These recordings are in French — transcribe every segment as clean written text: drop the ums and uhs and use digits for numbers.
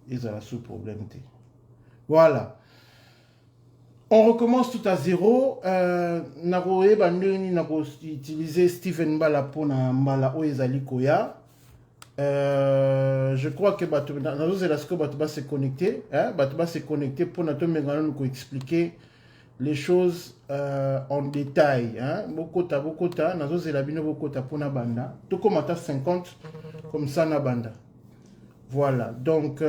ils ont sous problème. Voilà. On recommence tout à zéro. Naroé bandeni nako utiliser Steven Mbala pour na Mbala Oezali Koya. Je crois que va se connecter, va se connecter pour nous expliquer les choses en détail. Bokota, nazo zela bino bokota pour na banda. Tout comme à 50 comme ça na banda. Voilà. Donc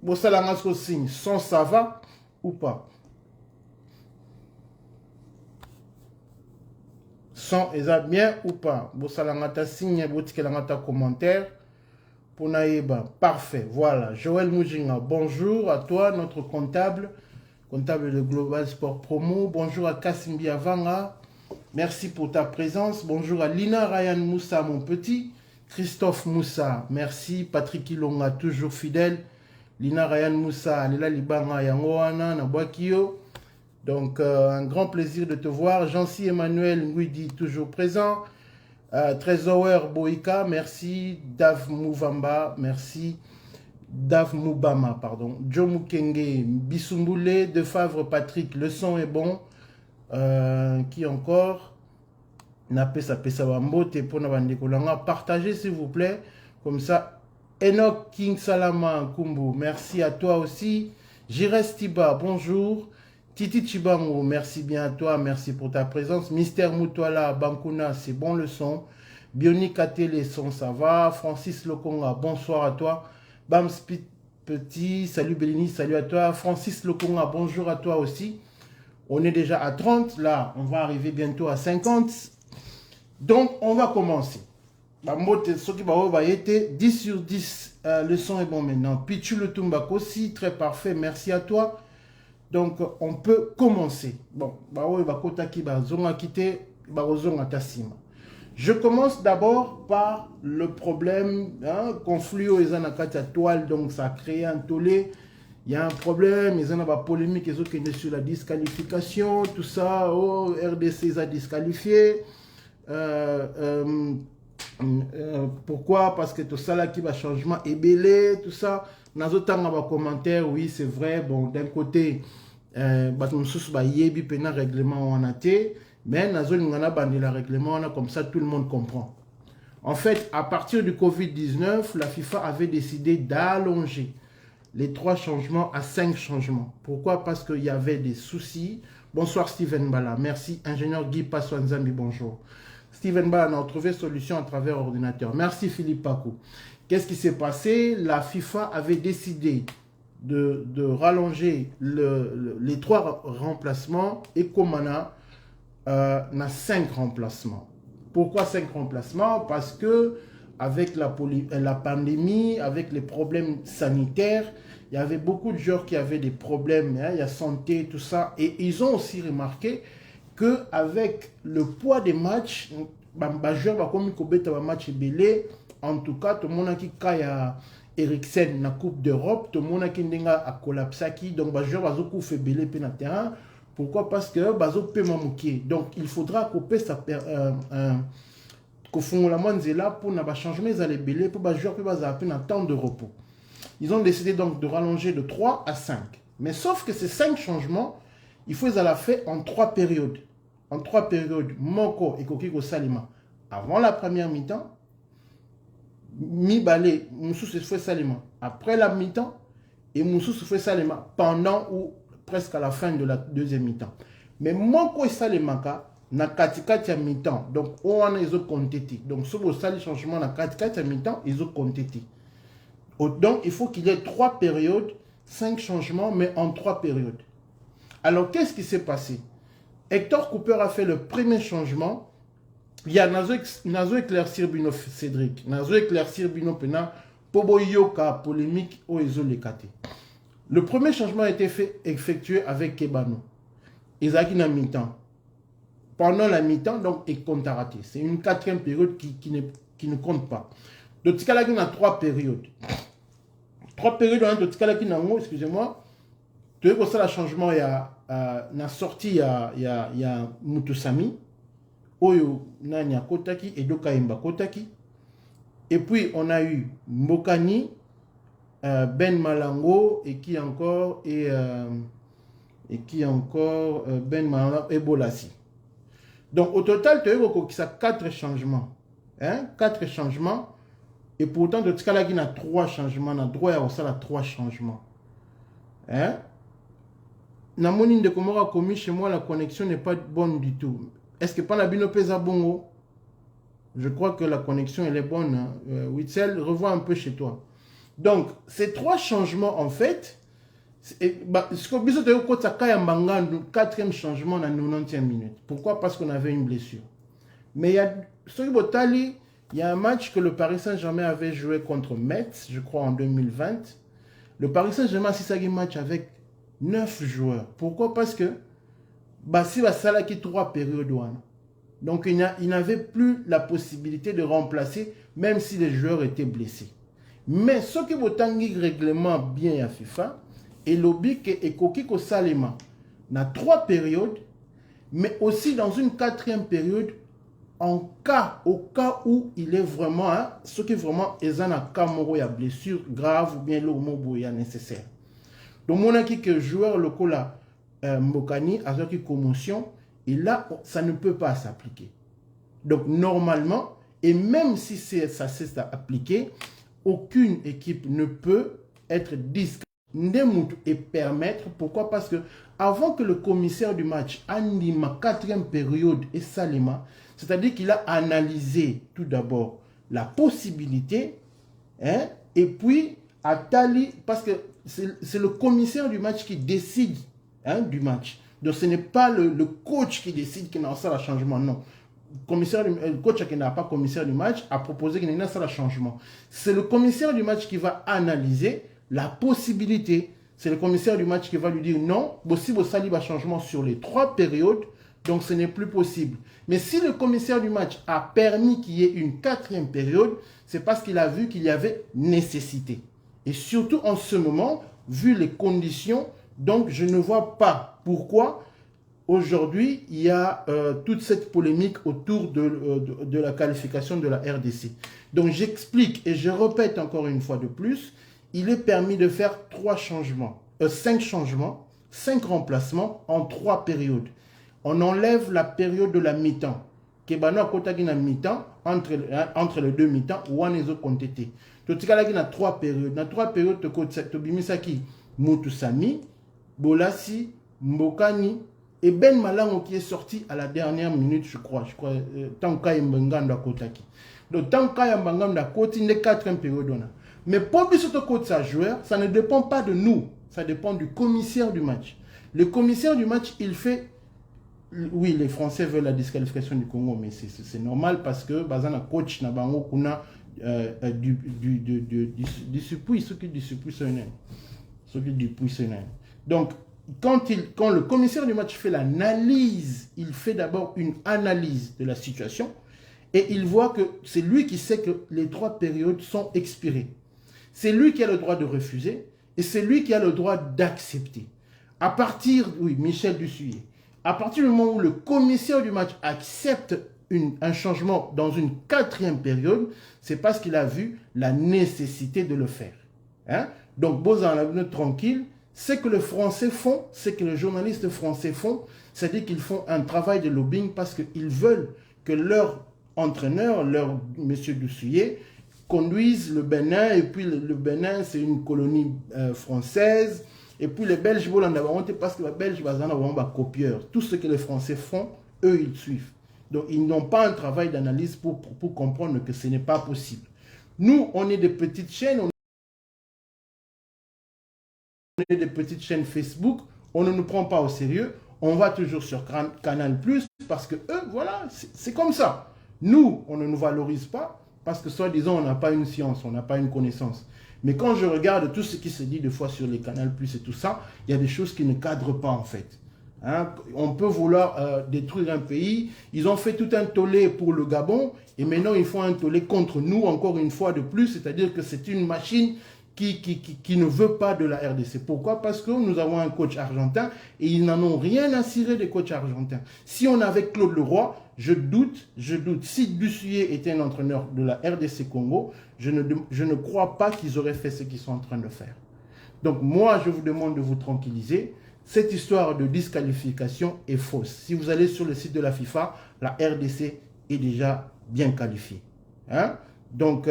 bosalangasko signe, son ça va ou pas? Son est bien ou pas? Bosalangata signe, botikelangata commentaire pour naïba. Parfait. Voilà. Joël Moujinga, bonjour à toi, notre comptable de Global Sport Promo. Bonjour à Kassimbi Avanga. Merci pour ta présence. Bonjour à Lina Ryan Moussa, mon petit. Christophe Moussa, merci. Patrick Ilonga, toujours fidèle. Lina Ryan Moussa, Lila Libanga Yangoana, Nabwakio. Donc, un grand plaisir de te voir. Jancy Emmanuel Nguidi, toujours présent. Trésor Boïka, merci. Dave Mouvamba, merci. Dave Moubama, pardon. Joe Mukenge, Bissumboulé, De Favre Patrick, le son est bon. Qui encore? Napesa Pesa Wambote pour Nabandekolanga. Partagez s'il vous plaît. Comme ça. Enoch King Salama Kumbu, merci à toi aussi. Jires Tiba, bonjour. Titi Chibango, merci bien à toi, merci pour ta présence. Mister Moutouala, Bankuna, c'est bon le son. Bionic Atélé, son ça va. Francis Lokonga, bonsoir à toi. Bam Speed Petit, salut Bellini, salut à toi. Francis Lokonga, bonjour à toi aussi. On est déjà à 30, là, on va arriver bientôt à 50. Donc, on va commencer. Ce qui va être 10 sur 10, le son est bon maintenant. Pichu le Tumbako aussi, très parfait, merci à toi. Donc, on peut commencer. Bon, je commence d'abord par le problème, conflit aux Anakata toile, donc ça a créé un tollé. Il y a un problème, ils ont une polémique, ils ont qui sur la disqualification, tout ça. Oh, RDC a disqualifié. Pourquoi? Parce que tout ça là qui va changement est belé, tout ça. Dans d'autres commentaires, oui, c'est vrai. Bon, d'un côté, règlement on a été, mais dans le règlement, comme ça, tout le monde comprend. En fait, à partir du Covid-19, la FIFA avait décidé d'allonger les 3 changements à 5 changements. Pourquoi? Parce qu'il y avait des soucis. Bonsoir Steven Bala, merci. Ingénieur Guy Paswanzambi, bonjour. Steven Bala a trouvé solution à travers ordinateur. Merci Philippe Pakou. Qu'est-ce qui s'est passé? La FIFA avait décidé de rallonger les 3 remplacements et Komana a 5 remplacements. Pourquoi 5 remplacements? Parce que avec la pandémie, avec les problèmes sanitaires, il y avait beaucoup de joueurs qui avaient des problèmes, il y a santé, tout ça. Et ils ont aussi remarqué qu'avec le poids des matchs, les joueurs va match belé. En tout cas, tout le monde qui a Eriksen na Coupe d'Europe, tout le monde qui a collapsé, donc les joueurs va fait belé sur le terrain. Pourquoi? Parce que bazo paiement mouké. Donc il faudra couper ça font la là pour na changement les aller belé pour les joueurs peut zapper un temps de repos. Ils ont décidé donc de rallonger de 3 à 5. Mais sauf que ces 5 changements, il faut les avoir fait en 3 périodes. En 3 périodes, Moko et Kokiko Salima avant la première mi-temps, Mi-Balé, Moussou se fait Salima après la mi-temps et Moussou se fait Salima pendant ou presque à la fin de la deuxième mi-temps. Mais Moko et Salimaka, na katikati ya mi-temps, donc on a les autres comptés. Donc sur le sali changement na katikati ya mi-temps, ils ont compté. Donc il faut qu'il y ait 3 périodes, 5 changements, mais en 3 périodes. Alors qu'est-ce qui s'est passé? Hector Cooper a fait le premier changement. Il y a Nazo éclaircir Bino Cédric, Nazo éclaircir Bino Pena, Pobo Yoka, polémique au Ezolekate. Le premier changement a été effectué avec Kebano. Isaac na mi-temps. Pendant la mi-temps, donc, il compte à rater. C'est une 4e période qui ne compte pas. Donc, il y a 3 périodes. 3 périodes, excusez-moi. Tu vois que ça, le changement, il y a sorti, il y a Mutusami, Oyo Nanya Kotaki et Dokaimba Kotaki. Et puis, on a eu Mbokani, Ben Malango et qui encore Ben Malango et Bolassi. Donc au total, tu as 4 changements. 4 changements. Et pourtant, de ce cas-là, il y a 3 changements. On a droit à 3 changements. Na moni de Komora commis chez moi, la connexion n'est pas bonne du tout. Est-ce que pas la bino pesa bongo? Je crois que la connexion elle est bonne. Hein? Witzel, revois un peu chez toi. Donc, ces 3 changements, en fait, ce que vous avez dit, c'est le 4e changement dans la 90e minute. Pourquoi? Parce qu'on avait une blessure. Mais il y a un match que le Paris Saint-Germain avait joué contre Metz, je crois en 2020. Le Paris Saint-Germain a assisté un match avec 9 joueurs. Pourquoi? Parce que Bassi va salaki 3 périodes. Donc il n'avait plus la possibilité de remplacer, même si les joueurs étaient blessés. Mais ce qui vous tangi règlement bien à FIFA, et l'objet est Koki Salema dans 3 périodes, mais aussi dans une 4e période, au cas où il est vraiment, ce qui est vraiment est un cas il y a blessure grave ou bien l'homo nécessaire. Donc on a dit que le joueur local Mbokani a une commotion et là ça ne peut pas s'appliquer. Donc normalement, et même si ça s'est appliqué, aucune équipe ne peut être discrète et permettre. Pourquoi? Parce que avant que le commissaire du match anime 4e période et Salima, c'est-à-dire qu'il a analysé tout d'abord la possibilité, et puis Atali, parce que c'est le commissaire du match qui décide du match. Donc ce n'est pas le coach qui décide qu'il y a un changement, non. Le coach qui n'a pas commissaire du match a proposé qu'il y ait un changement. C'est le commissaire du match qui va analyser la possibilité. C'est le commissaire du match qui va lui dire non, si vous salib un changement sur les 3 périodes, donc ce n'est plus possible. Mais si le commissaire du match a permis qu'il y ait une 4e période, c'est parce qu'il a vu qu'il y avait nécessité. Et surtout en ce moment, vu les conditions, donc je ne vois pas pourquoi aujourd'hui il y a toute cette polémique autour de la qualification de la RDC. Donc j'explique et je répète encore une fois de plus, il est permis de faire 5 changements, 5 remplacements en 3 périodes. On enlève la période de la mi-temps. Kebano a kota gina mi-temps entre les 2 mi-temps ou on les a comptés. Donc il y a 3 périodes. Dans 3 périodes to bimisaki Mutusami, Bolassi, Mbokani et Ben Malango qui est sorti à la dernière minute, je crois Tanka Mbenganda Kotaki. Donc Tanka Mbenganda Koti n'est 4e période. Mais pour que ce soit joueur, ça ne dépend pas de nous, ça dépend du commissaire du match. Le commissaire du match, il fait. Oui, les Français veulent la disqualification du Congo, mais c'est normal parce que Bazana coach na bango kuna du suppui, ce qui du suppui c'est donc quand le commissaire du match fait l'analyse, il fait d'abord une analyse de la situation et il voit que c'est lui qui sait que les 3 périodes sont expirées. C'est lui qui a le droit de refuser et c'est lui qui a le droit d'accepter. À partir, oui, Michel Dussuyer. À partir du moment où le commissaire du match accepte un changement dans une 4e période, c'est parce qu'il a vu la nécessité de le faire. Donc, Bozan tranquille, ce que les Français font, ce que les journalistes français font, c'est-à-dire qu'ils font un travail de lobbying parce qu'ils veulent que leur entraîneur, leur monsieur Dussuyer, conduise le Bénin, et puis le Bénin, c'est une colonie française. Et puis les Belges, parce que les Belges sont copieurs. Tout ce que les Français font, eux, ils suivent. Donc, ils n'ont pas un travail d'analyse pour comprendre que ce n'est pas possible. Nous, on est des petites chaînes, on est des petites chaînes Facebook, on ne nous prend pas au sérieux, on va toujours sur Canal+, parce que eux, voilà, c'est comme ça. Nous, on ne nous valorise pas, parce que soi-disant, on n'a pas une science, on n'a pas une connaissance. Mais quand je regarde tout ce qui se dit des fois sur les canaux plus et tout ça, il y a des choses qui ne cadrent pas en fait. On peut vouloir détruire un pays. Ils ont fait tout un tollé pour le Gabon et maintenant ils font un tollé contre nous encore une fois de plus. C'est-à-dire que c'est une machine qui ne veut pas de la RDC. Pourquoi? Parce que nous avons un coach argentin et ils n'en ont rien à cirer des coachs argentins. Si on avait Claude Leroy, je doute. Si Bussier était un entraîneur de la RDC Congo, je ne crois pas qu'ils auraient fait ce qu'ils sont en train de faire. Donc moi, je vous demande de vous tranquilliser. Cette histoire de disqualification est fausse. Si vous allez sur le site de la FIFA, la RDC est déjà bien qualifiée. Hein? Donc,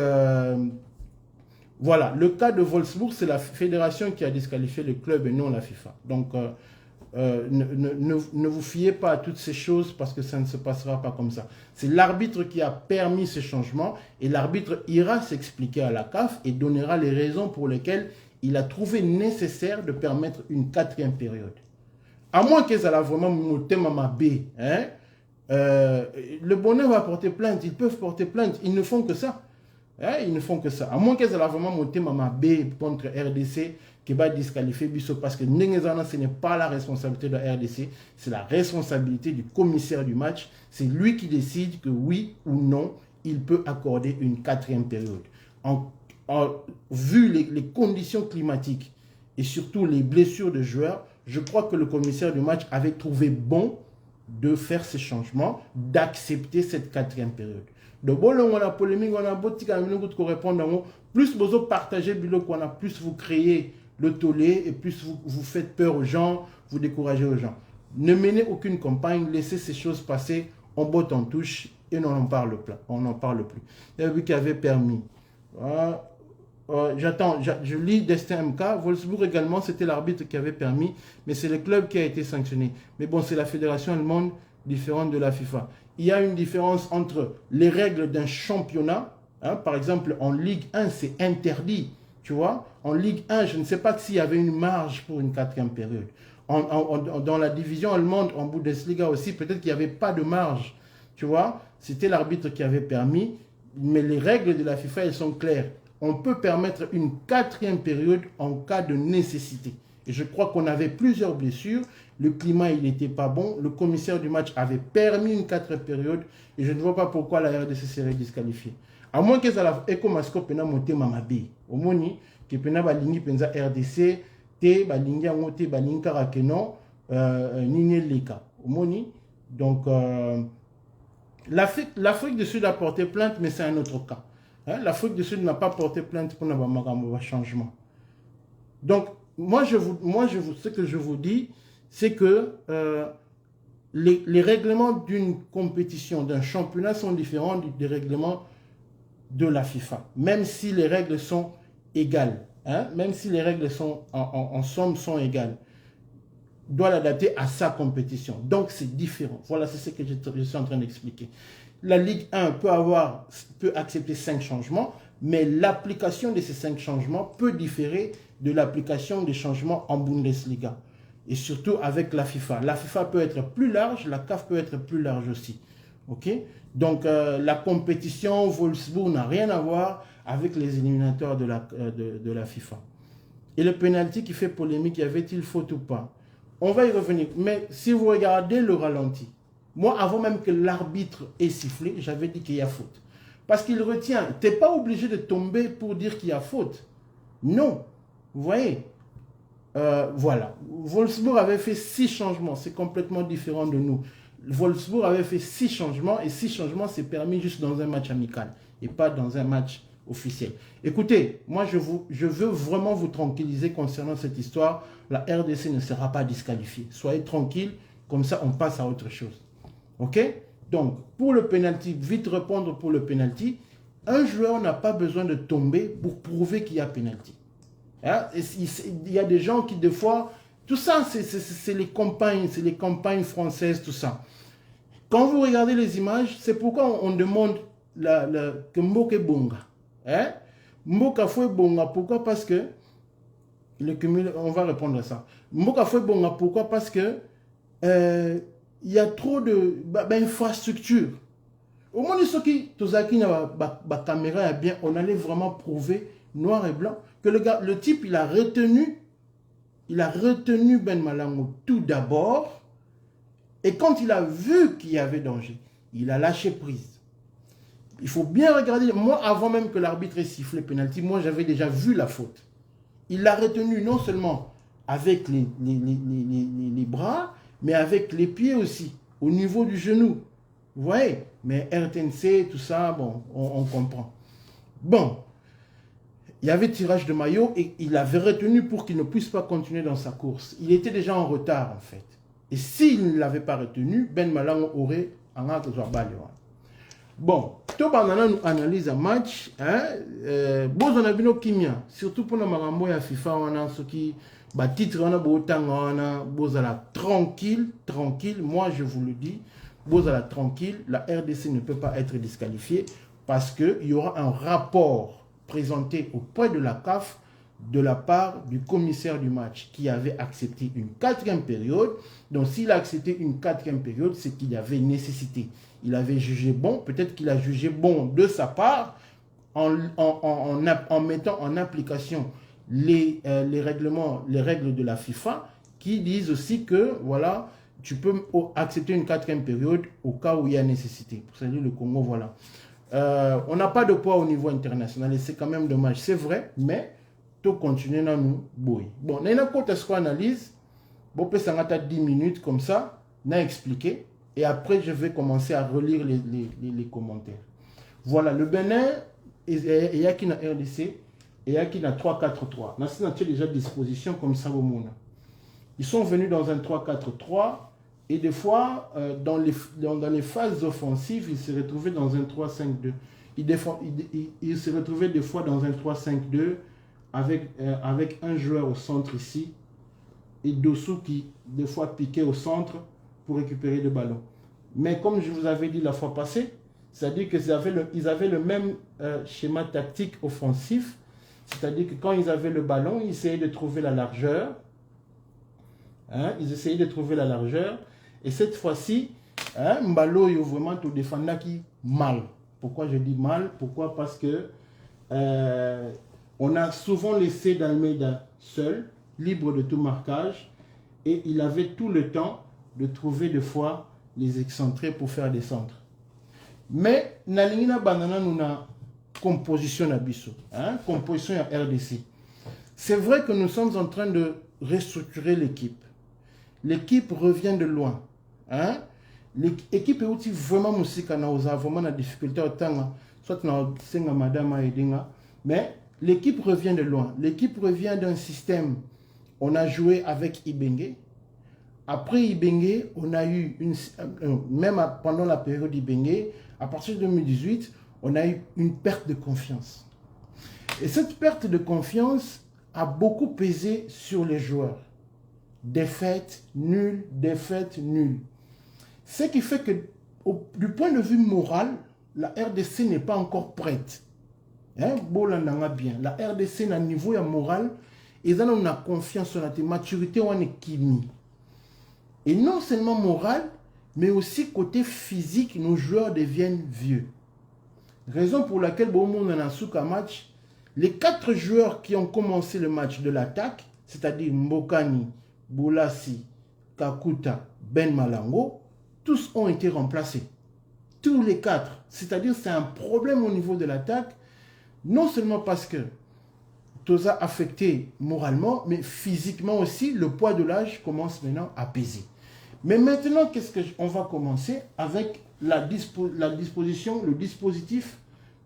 voilà. Le cas de Wolfsburg, c'est la fédération qui a disqualifié le club et non la FIFA. Donc, ne vous fiez pas à toutes ces choses parce que ça ne se passera pas comme ça. C'est l'arbitre qui a permis ces changements et l'arbitre ira s'expliquer à la CAF et donnera les raisons pour lesquelles il a trouvé nécessaire de permettre une 4e période. À moins qu'ils aient vraiment monté ma B, hein, le bonheur va porter plainte, ils peuvent porter plainte, ils ne font que ça. Hein, ils ne font que ça. À moins qu'ils aient vraiment monté ma B contre RDC qui va disqualifier Bissot parce que ce n'est pas la responsabilité de la RDC, c'est la responsabilité du commissaire du match. C'est lui qui décide que oui ou non, il peut accorder une 4e période. Vu les conditions climatiques et surtout les blessures de joueurs, je crois que le commissaire du match avait trouvé bon de faire ces changements, d'accepter cette 4e période. De bon, on a polémique, on a beau qu'on répondre, plus vous partagez, plus vous créez le tollé et plus vous faites peur aux gens, vous découragez aux gens. Ne menez aucune campagne, laissez ces choses passer, on botte en touche et on n'en parle plus. On n'en parle plus. Il y a vu qui avait permis. Je lis Destin MK. Wolfsburg également, c'était l'arbitre qui avait permis, mais c'est le club qui a été sanctionné. Mais bon, c'est la fédération allemande différente de la FIFA. Il y a une différence entre les règles d'un championnat. Hein, par exemple, en Ligue 1, c'est interdit. Tu vois, en Ligue 1, je ne sais pas s'il y avait une marge pour une 4e période. Dans la division allemande, en Bundesliga aussi, peut-être qu'il n'y avait pas de marge. Tu vois, c'était l'arbitre qui avait permis, mais les règles de la FIFA, elles sont claires. On peut permettre une 4e période en cas de nécessité. Et je crois qu'on avait plusieurs blessures. Le climat, il n'était pas bon. Le commissaire du match avait permis une 4e période. Et je ne vois pas pourquoi la RDC serait disqualifiée. À moins que ça la Ecomascope pena monté mamabe. Au moni, que pena balingi penza RDC, te balingi amote balinga rakeno, nini leka. Au moni. Donc, l'Afrique du Sud a porté plainte, mais c'est un autre cas. Hein? L'Afrique du Sud n'a pas porté plainte pour un changement. Donc, ce que je vous dis, c'est que les règlements d'une compétition, d'un championnat sont différents des règlements de la FIFA. Même si les règles sont égales, hein? Même si les règles sont en somme sont égales, doit l'adapter à sa compétition. Donc, c'est différent. Voilà, c'est ce que je suis en train d'expliquer. La Ligue 1 peut accepter 5 changements, mais l'application de ces 5 changements peut différer de l'application des changements en Bundesliga. Et surtout avec la FIFA. La FIFA peut être plus large, la CAF peut être plus large aussi. Ok? Donc, la compétition Wolfsburg n'a rien à voir avec les éliminatoires de la FIFA. Et le penalty qui fait polémique, y avait-il faute ou pas? On va y revenir. Mais si vous regardez le ralenti, moi, avant même que l'arbitre ait sifflé, j'avais dit qu'il y a faute. Parce qu'il retient. Tu n'es pas obligé de tomber pour dire qu'il y a faute. Non. Vous voyez? Voilà. Wolfsburg avait fait 6 changements. C'est complètement différent de nous. Wolfsburg avait fait 6 changements. Et 6 changements, c'est permis juste dans un match amical. Et pas dans un match officiel. Écoutez, moi, je veux vraiment vous tranquilliser concernant cette histoire. La RDC ne sera pas disqualifiée. Soyez tranquille. Comme ça, on passe à autre chose. Ok? Donc, pour le penalty, vite répondre pour le penalty. Un joueur n'a pas besoin de tomber pour prouver qu'il y a penalty. Hein? Il y a des gens qui, des fois, tout ça, c'est les campagnes françaises, tout ça. Quand vous regardez les images, c'est pourquoi on demande que Mboka Bonga. Hein? Mboka Foué Bonga, pourquoi? Parce que, le cumul, on va répondre à ça. Mboka Foué Bonga, pourquoi? Parce que, il y a trop d'infrastructures. Au moins, ceux qui, la caméra est bien, on allait vraiment prouver, noir et blanc, que le type, il a retenu Ben Malango tout d'abord, et quand il a vu qu'il y avait danger, il a lâché prise. Il faut bien regarder, moi, avant même que l'arbitre ait sifflé penalty, moi, j'avais déjà vu la faute. Il l'a retenu non seulement avec les bras, mais avec les pieds aussi, au niveau du genou. Vous voyez? Mais RTNC, tout ça, bon, on comprend. Bon, il y avait tirage de maillot et il avait retenu pour qu'il ne puisse pas continuer dans sa course. Il était déjà en retard, en fait. Et s'il ne l'avait pas retenu, Ben Malango aurait un autre joueur. Bon, tout banana nous analyse un match. Bon, on a vu nos kimia, surtout pour nos marambo et FIFA, on a ce qui bah titre on a beau on a beau tranquille, tranquille. Moi je vous le dis, beau tranquille. La RDC ne peut pas être disqualifiée parce que il y aura un rapport présenté auprès de la CAF de la part du commissaire du match qui avait accepté une 4e période. Donc s'il a accepté une 4e période, c'est qu'il y avait nécessité. Il avait jugé bon, peut-être qu'il a jugé bon de sa part en mettant en application les règles de la FIFA qui disent aussi que voilà, tu peux accepter une 4e période au cas où il y a nécessité. Pour ça, le Congo, voilà. On n'a pas de poids au niveau international et c'est quand même dommage. C'est vrai, mais tout continue dans nous. Bon, on a une analyse. Bon, peut s'arrêter 10 minutes comme ça, on a expliqué. Et après, je vais commencer à relire les commentaires. Voilà, le Bénin, il y a qui na RDC, et il y a qui na 3-4-3. Là, c'est déjà disposition comme ça au monde. Ils sont venus dans un 3-4-3 et des fois, dans les phases offensives, ils se retrouvaient dans un 3-5-2. Ils se retrouvaient des fois dans un 3-5-2 avec un joueur au centre ici et Dossou qui, des fois, piquait au centre pour récupérer le ballon. Mais comme je vous avais dit la fois passée, c'est-à-dire qu'ils avaient le même schéma tactique offensif, c'est-à-dire que quand ils avaient le ballon, ils essayaient de trouver la largeur. Ils essayaient de trouver la largeur. Et cette fois-ci, Mbalo est vraiment tout défendant qui mal. Pourquoi je dis mal? Pourquoi? Parce que on a souvent laissé Dalmeida seul, libre de tout marquage, et il avait tout le temps de trouver des fois les excentrés pour faire des centres. Mais Nalingina Banana nous a composition à Bissau, composition à RDC. C'est vrai que nous sommes en train de restructurer l'équipe. L'équipe revient de loin. L'équipe est aussi vraiment musique à nous vraiment la difficulté autant soit na madame Edinga, mais l'équipe revient de loin. L'équipe revient d'un système. On a joué avec Ibenge. Après Ibenge, on a eu même pendant la période Ibenge, à partir de 2018, on a eu une perte de confiance. Et cette perte de confiance a beaucoup pesé sur les joueurs. Défaite, nulle, défaite, nulle. Ce qui fait que, du point de vue moral, la RDC n'est pas encore prête. Bien. La RDC n'a niveau moral, ils ont une confiance, une maturité, une chimie. Et non seulement moral, mais aussi côté physique, nos joueurs deviennent vieux. Raison pour laquelle, bon, on a un match, les 4 joueurs qui ont commencé le match de l'attaque, c'est-à-dire Mbokani, Boulassi, Kakuta, Ben Malango, tous ont été remplacés. Tous les 4. C'est-à-dire c'est un problème au niveau de l'attaque, non seulement parce que tout ça affecté moralement, mais physiquement aussi, le poids de l'âge commence maintenant à peser. Mais maintenant, on va commencer avec la disposition, le dispositif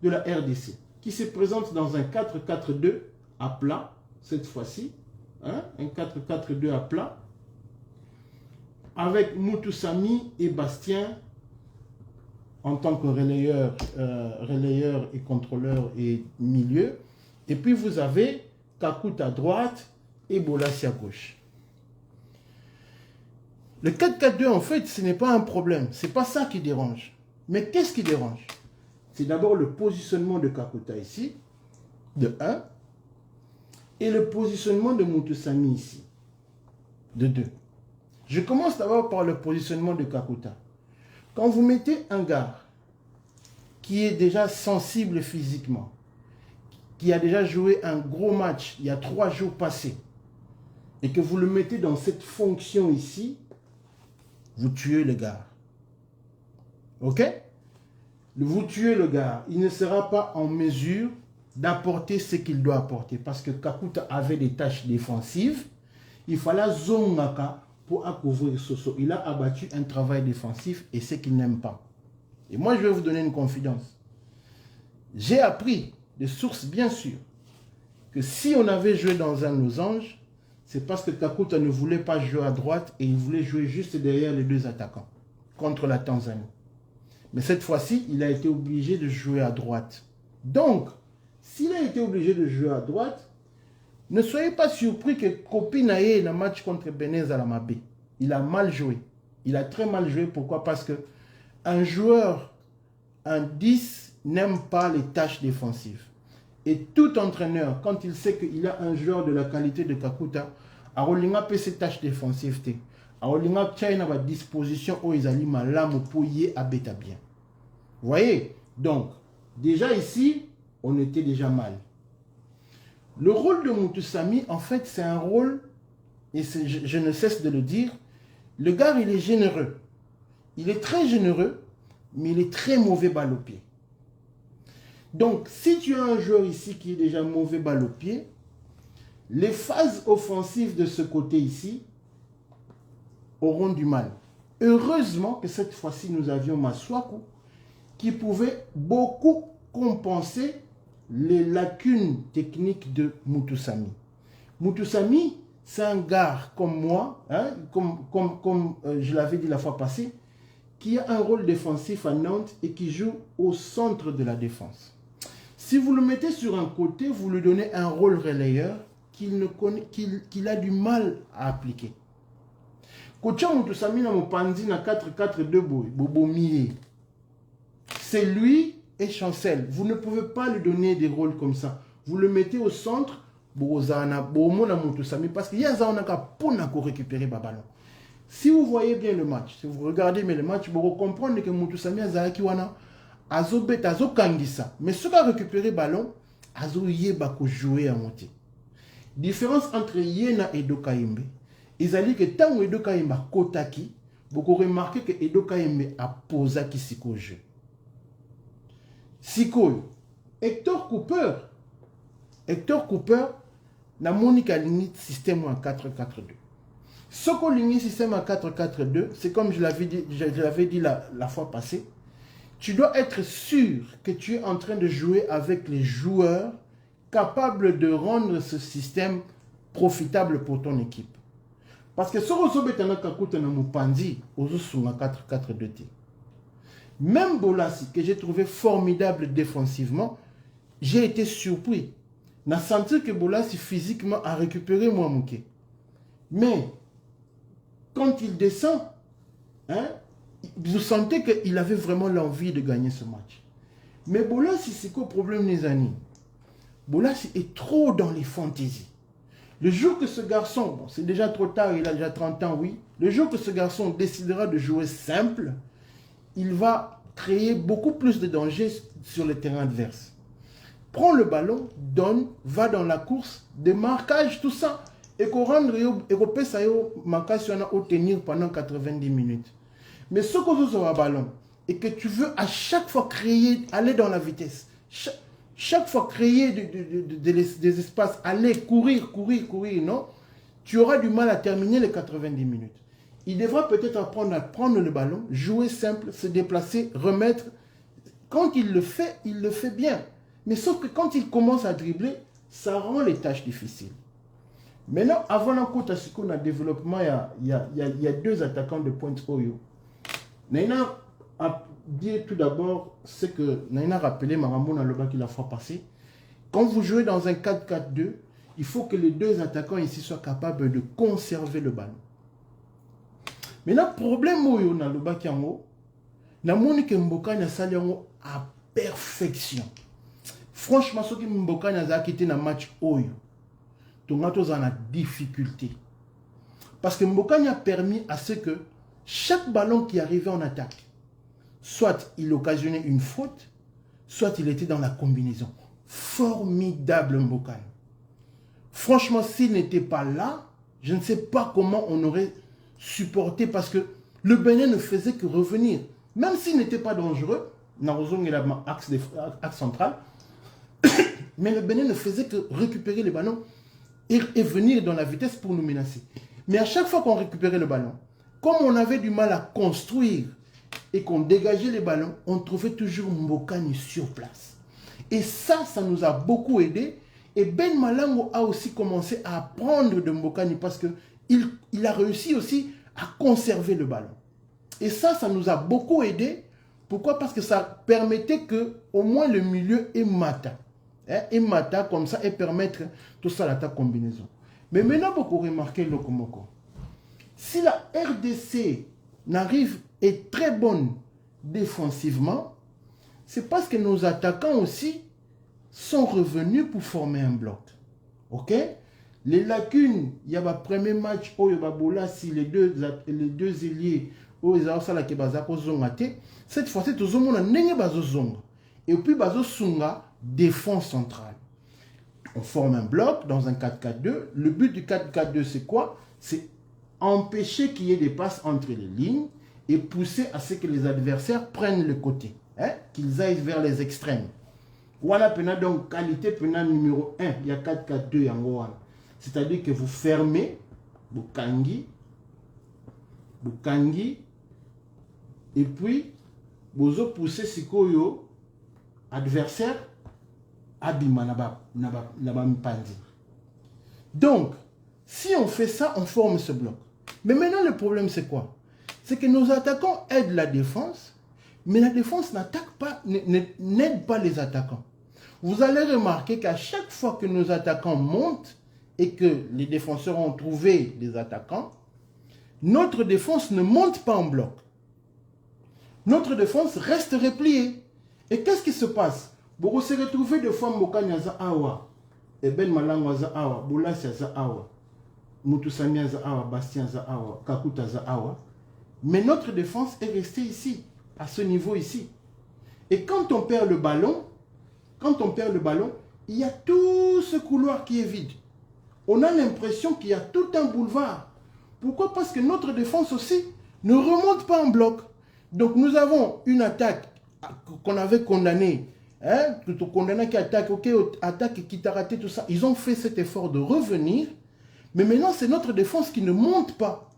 de la RDC, qui se présente dans un 4-4-2 à plat, cette fois-ci, un 4-4-2 à plat, avec Moutoussamy et Bastien en tant que relayeur et contrôleur et milieu. Et puis vous avez Kakout à droite et Bolassi à gauche. Le 4-4-2, en fait, ce n'est pas un problème. Ce n'est pas ça qui dérange. Mais qu'est-ce qui dérange? C'est d'abord le positionnement de Kakuta ici, de 1, et le positionnement de Moutoussamy ici, de 2. Je commence d'abord par le positionnement de Kakuta. Quand vous mettez un gars qui est déjà sensible physiquement, qui a déjà joué un gros match il y a 3 jours passés, et que vous le mettez dans cette fonction ici, vous tuez le gars. Ok? Vous tuez le gars. Il ne sera pas en mesure d'apporter ce qu'il doit apporter. Parce que Kakuta avait des tâches défensives. Il fallait Zongaka pour couvrir Soso. Il a abattu un travail défensif et ce qu'il n'aime pas. Et moi, je vais vous donner une confidence. J'ai appris de sources bien sûres que si on avait joué dans un losange, c'est parce que Kakuta ne voulait pas jouer à droite et il voulait jouer juste derrière les deux attaquants contre la Tanzanie. Mais cette fois-ci, il a été obligé de jouer à droite. Donc, s'il a été obligé de jouer à droite, ne soyez pas surpris que Kopi Naye, dans le match contre Benez à la Mabé, il a mal joué. Il a très mal joué. Pourquoi? Parce que un joueur, un 10, n'aime pas les tâches défensives. Et tout entraîneur, quand il sait qu'il a un joueur de la qualité de Kakuta, a Rolinga peut ses tâches défensives. A Rolinga tient à disposition où ils allaient malam pour y abéta bien. Vous voyez? Donc, déjà ici, on était déjà mal. Le rôle de Mutusami, en fait, c'est un rôle, et je ne cesse de le dire, le gars, il est généreux. Il est très généreux, mais il est très mauvais balle au pied. Donc, si tu as un joueur ici qui est déjà mauvais balle au pied, les phases offensives de ce côté ici auront du mal. Heureusement que cette fois-ci, nous avions Masuaku qui pouvait beaucoup compenser les lacunes techniques de Mutusami. Mutusami, c'est un gars comme moi, hein, comme je l'avais dit la fois passée, qui a un rôle défensif à Nantes et qui joue au centre de la défense. Si vous le mettez sur un côté, vous lui donnez un rôle relayeur qu'il a du mal à appliquer. Kocha Mutusami na Mopandi na 4-4-2 Bobo Mie. C'est lui et Chancel. Vous ne pouvez pas lui donner des rôles comme ça. Vous le mettez au centre, parce qu'il y a un pour récupérer le ballon. Si vous voyez bien le match, si vous regardez bien le match, vous comprenez que Mutusami Azaki wana azobet azokangisa. Mais ce qui a récupéré le ballon, azoye bako jouer à monter. Différence entre Yena et Dokaimbe. Ils ont dit que tant que Dokaimbe a kotaki, vous remarquez que Dokaimbe a posé qui siko jeu. Siko, Hector Cooper n'a monique à limite système en 4-4-2. Ce qu'on limite système en 4-4-2, c'est comme je l'avais dit la fois passée, tu dois être sûr que tu es en train de jouer avec les joueurs capables de rendre ce système profitable pour ton équipe. Parce que ce que tu as Kakuta na Mupandi, aux 4-4-2. Même Bolassi, que j'ai trouvé formidable défensivement, j'ai été surpris. On a senti que Bolassi physiquement a récupéré Mouamouké. Mais, quand il descend, hein, vous sentez qu'il avait vraiment l'envie de gagner ce match. Mais Bolassi, c'est quoi le problème, les amis? Bolassi est trop dans les fantaisies. Le jour que ce garçon, bon, c'est déjà trop tard, il a déjà 30 ans, oui. Le jour que ce garçon décidera de jouer simple, il va créer beaucoup plus de dangers sur le terrain adverse. Prends le ballon, donne, va dans la course, des marquages, tout ça, et qu'on rende et qu'on peut au tenir pendant 90 minutes. Mais ce que vous avez un ballon, et que tu veux à chaque fois créer, aller dans la vitesse, chaque fois créer des espaces, aller courir, non, tu auras du mal à terminer les 90 minutes. Il devra peut-être apprendre à prendre le ballon, jouer simple, se déplacer, remettre. Quand il le fait bien. Mais sauf que quand il commence à dribbler, ça rend les tâches difficiles. Maintenant, avant l'encoute à ce qu'on a développement, il y a deux attaquants de pointe Oyo. Naina a dit tout d'abord, c'est que Naina a rappelé Maramona Loba qui la fois passée. Quand vous jouez dans un 4-4-2, il faut que les deux attaquants ici soient capables de conserver le ballon. Maintenant, problème Oyo na Loba Kiango, na Monique Mboka na Saliango à perfection. Franchement, ce qui Mboka na quitté na match Oyo, ton atos en a difficulté. Parce que Mboka a permis à ce que chaque ballon qui arrivait en attaque, soit il occasionnait une faute, soit il était dans la combinaison. Formidable Mboka. Franchement, s'il n'était pas là, je ne sais pas comment on aurait supporté parce que le Bénin ne faisait que revenir. Même s'il n'était pas dangereux, Narozong est l'axe central, mais le Bénin ne faisait que récupérer les ballons et venir dans la vitesse pour nous menacer. Mais à chaque fois qu'on récupérait le ballon, comme on avait du mal à construire et qu'on dégageait les ballons, on trouvait toujours Mbokani sur place. Et ça nous a beaucoup aidé. Et Ben Malango a aussi commencé à apprendre de Mbokani parce qu'il a réussi aussi à conserver le ballon. Et ça nous a beaucoup aidé. Pourquoi? Parce que ça permettait que au moins le milieu est mata. Et mata comme ça et permettre tout ça l'attaque combinaison. Mais maintenant, beaucoup remarqué Lokomoko. Si la RDC n'arrive est très bonne défensivement, c'est parce que nos attaquants aussi sont revenus pour former un bloc. Ok? Les lacunes, il y a le premier match où il y a si les deux ailiers où ils ont la cette fois-ci tout le monde a n'engé bazozonga et puis bazosunga défense centrale. On forme un bloc dans un 4-4-2. Le but du 4-4-2 c'est quoi? C'est empêcher qu'il y ait des passes entre les lignes et pousser à ce que les adversaires prennent le côté, hein? Qu'ils aillent vers les extrêmes. Voilà donc qualité numéro 1, il y a 4-4-2 yango. C'est-à-dire que vous fermez Bukangi et puis vous poussez Sikoyo adversaire abima naba mpandi. Donc si on fait ça, on forme ce bloc. Mais maintenant le problème c'est quoi? C'est que nos attaquants aident la défense, mais la défense n'attaque pas, n'aide pas les attaquants. Vous allez remarquer qu'à chaque fois que nos attaquants montent et que les défenseurs ont trouvé des attaquants, notre défense ne monte pas en bloc. Notre défense reste repliée. Et qu'est-ce qui se passe? Vous se retrouvez des fois Mbokani aza awa, et Ben Malango aza awa, Boulasi aza awa, Mutusami aza awa, Bastien aza awa, Kakuta aza awa. Mais notre défense est restée ici, à ce niveau ici. Et quand on perd le ballon, il y a tout ce couloir qui est vide. On a l'impression qu'il y a tout un boulevard. Pourquoi? Parce que notre défense aussi ne remonte pas en bloc. Donc nous avons une attaque qu'on avait condamnée, hein, plutôt condamné qui attaque, ok, attaque qui t'a raté, tout ça. Ils ont fait cet effort de revenir, mais maintenant c'est notre défense qui ne monte pas.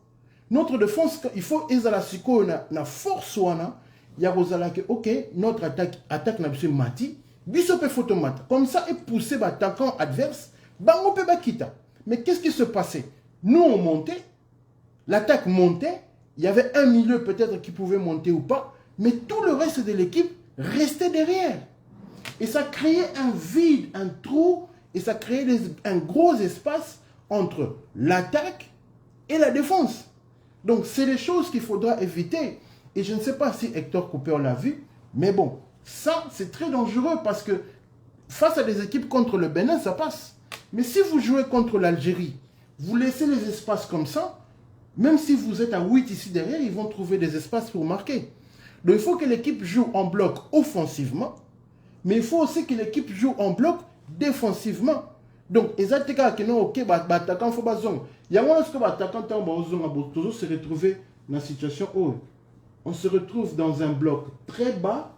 Notre défense, il faut ezalashiko na force wana, ya rozalake, ok, notre attaque n'a pas mati, bisope photomate. Comme ça, et pousser l'attaquant adverse, bango pe bakita. Mais qu'est-ce qui se passait? Nous on montait, l'attaque montait, il y avait un milieu peut-être qui pouvait monter ou pas, mais tout le reste de l'équipe restait derrière. Et ça créait un vide, un trou, et ça créait un gros espace entre l'attaque et la défense. Donc c'est les choses qu'il faudra éviter. Et je ne sais pas si Hector Cooper l'a vu, mais bon, ça c'est très dangereux parce que face à des équipes contre le Bénin, ça passe. Mais si vous jouez contre l'Algérie, vous laissez les espaces comme ça, même si vous êtes à 8 ici derrière, ils vont trouver des espaces pour marquer. Donc il faut que l'équipe joue en bloc offensivement, mais il faut aussi que l'équipe joue en bloc défensivement. Donc, exactement, que non, ok, attaquant faut bazong. Il y a un que attaquant toujours se retrouver dans la situation où on se retrouve dans un bloc très bas,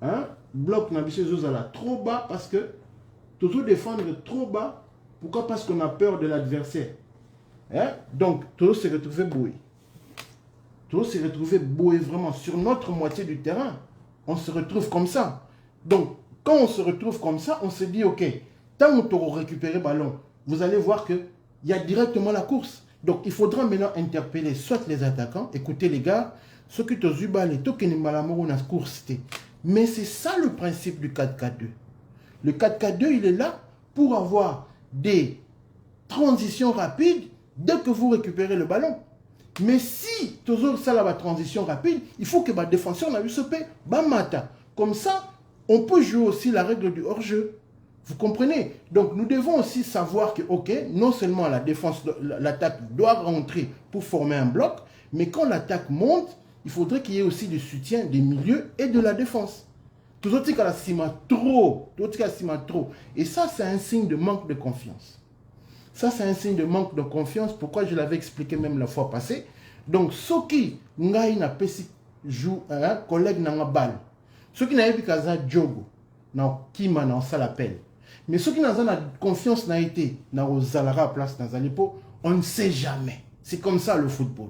hein, bloc n'a pas trop bas parce que toujours défendre trop bas. Pourquoi? Parce qu'on a peur de l'adversaire. Hein? Donc, toujours se retrouver boué. Toujours se retrouver boué vraiment sur notre moitié du terrain. On se retrouve comme ça. Donc, quand on se retrouve comme ça, on se dit, ok, tant qu'on aura récupéré le ballon, vous allez voir qu'il y a directement la course. Donc, il faudra maintenant interpeller soit les attaquants, écoutez les gars, ceux qui ont eu balle, ceux qui ont la course. Mais c'est ça le principe du 4-4-2. Le 4-4-2, il est là pour avoir des transitions rapides dès que vous récupérez le ballon. Mais si toujours ça la transition rapide, il faut que le défenseur n'a eu ce paix, mata. Comme ça, on peut jouer aussi la règle du hors-jeu. Vous comprenez? Donc nous devons aussi savoir que, ok, non seulement la défense, l'attaque doit rentrer pour former un bloc, mais quand l'attaque monte, il faudrait qu'il y ait aussi du soutien des milieux et de la défense. Tout ce qui est la cima trop, et ça c'est un signe de manque de confiance. Ça c'est un signe de manque de confiance. Pourquoi? Je l'avais expliqué même la fois passée. Donc ceux qui n'ont pas joué un collègue n'a pas balle, ceux qui n'ont pas fait jogo, na kima na ça l'appelle. Mais ceux qui n'ont pas confiance n'a été na zalara place dans Alipo, on ne sait jamais. C'est comme ça le football.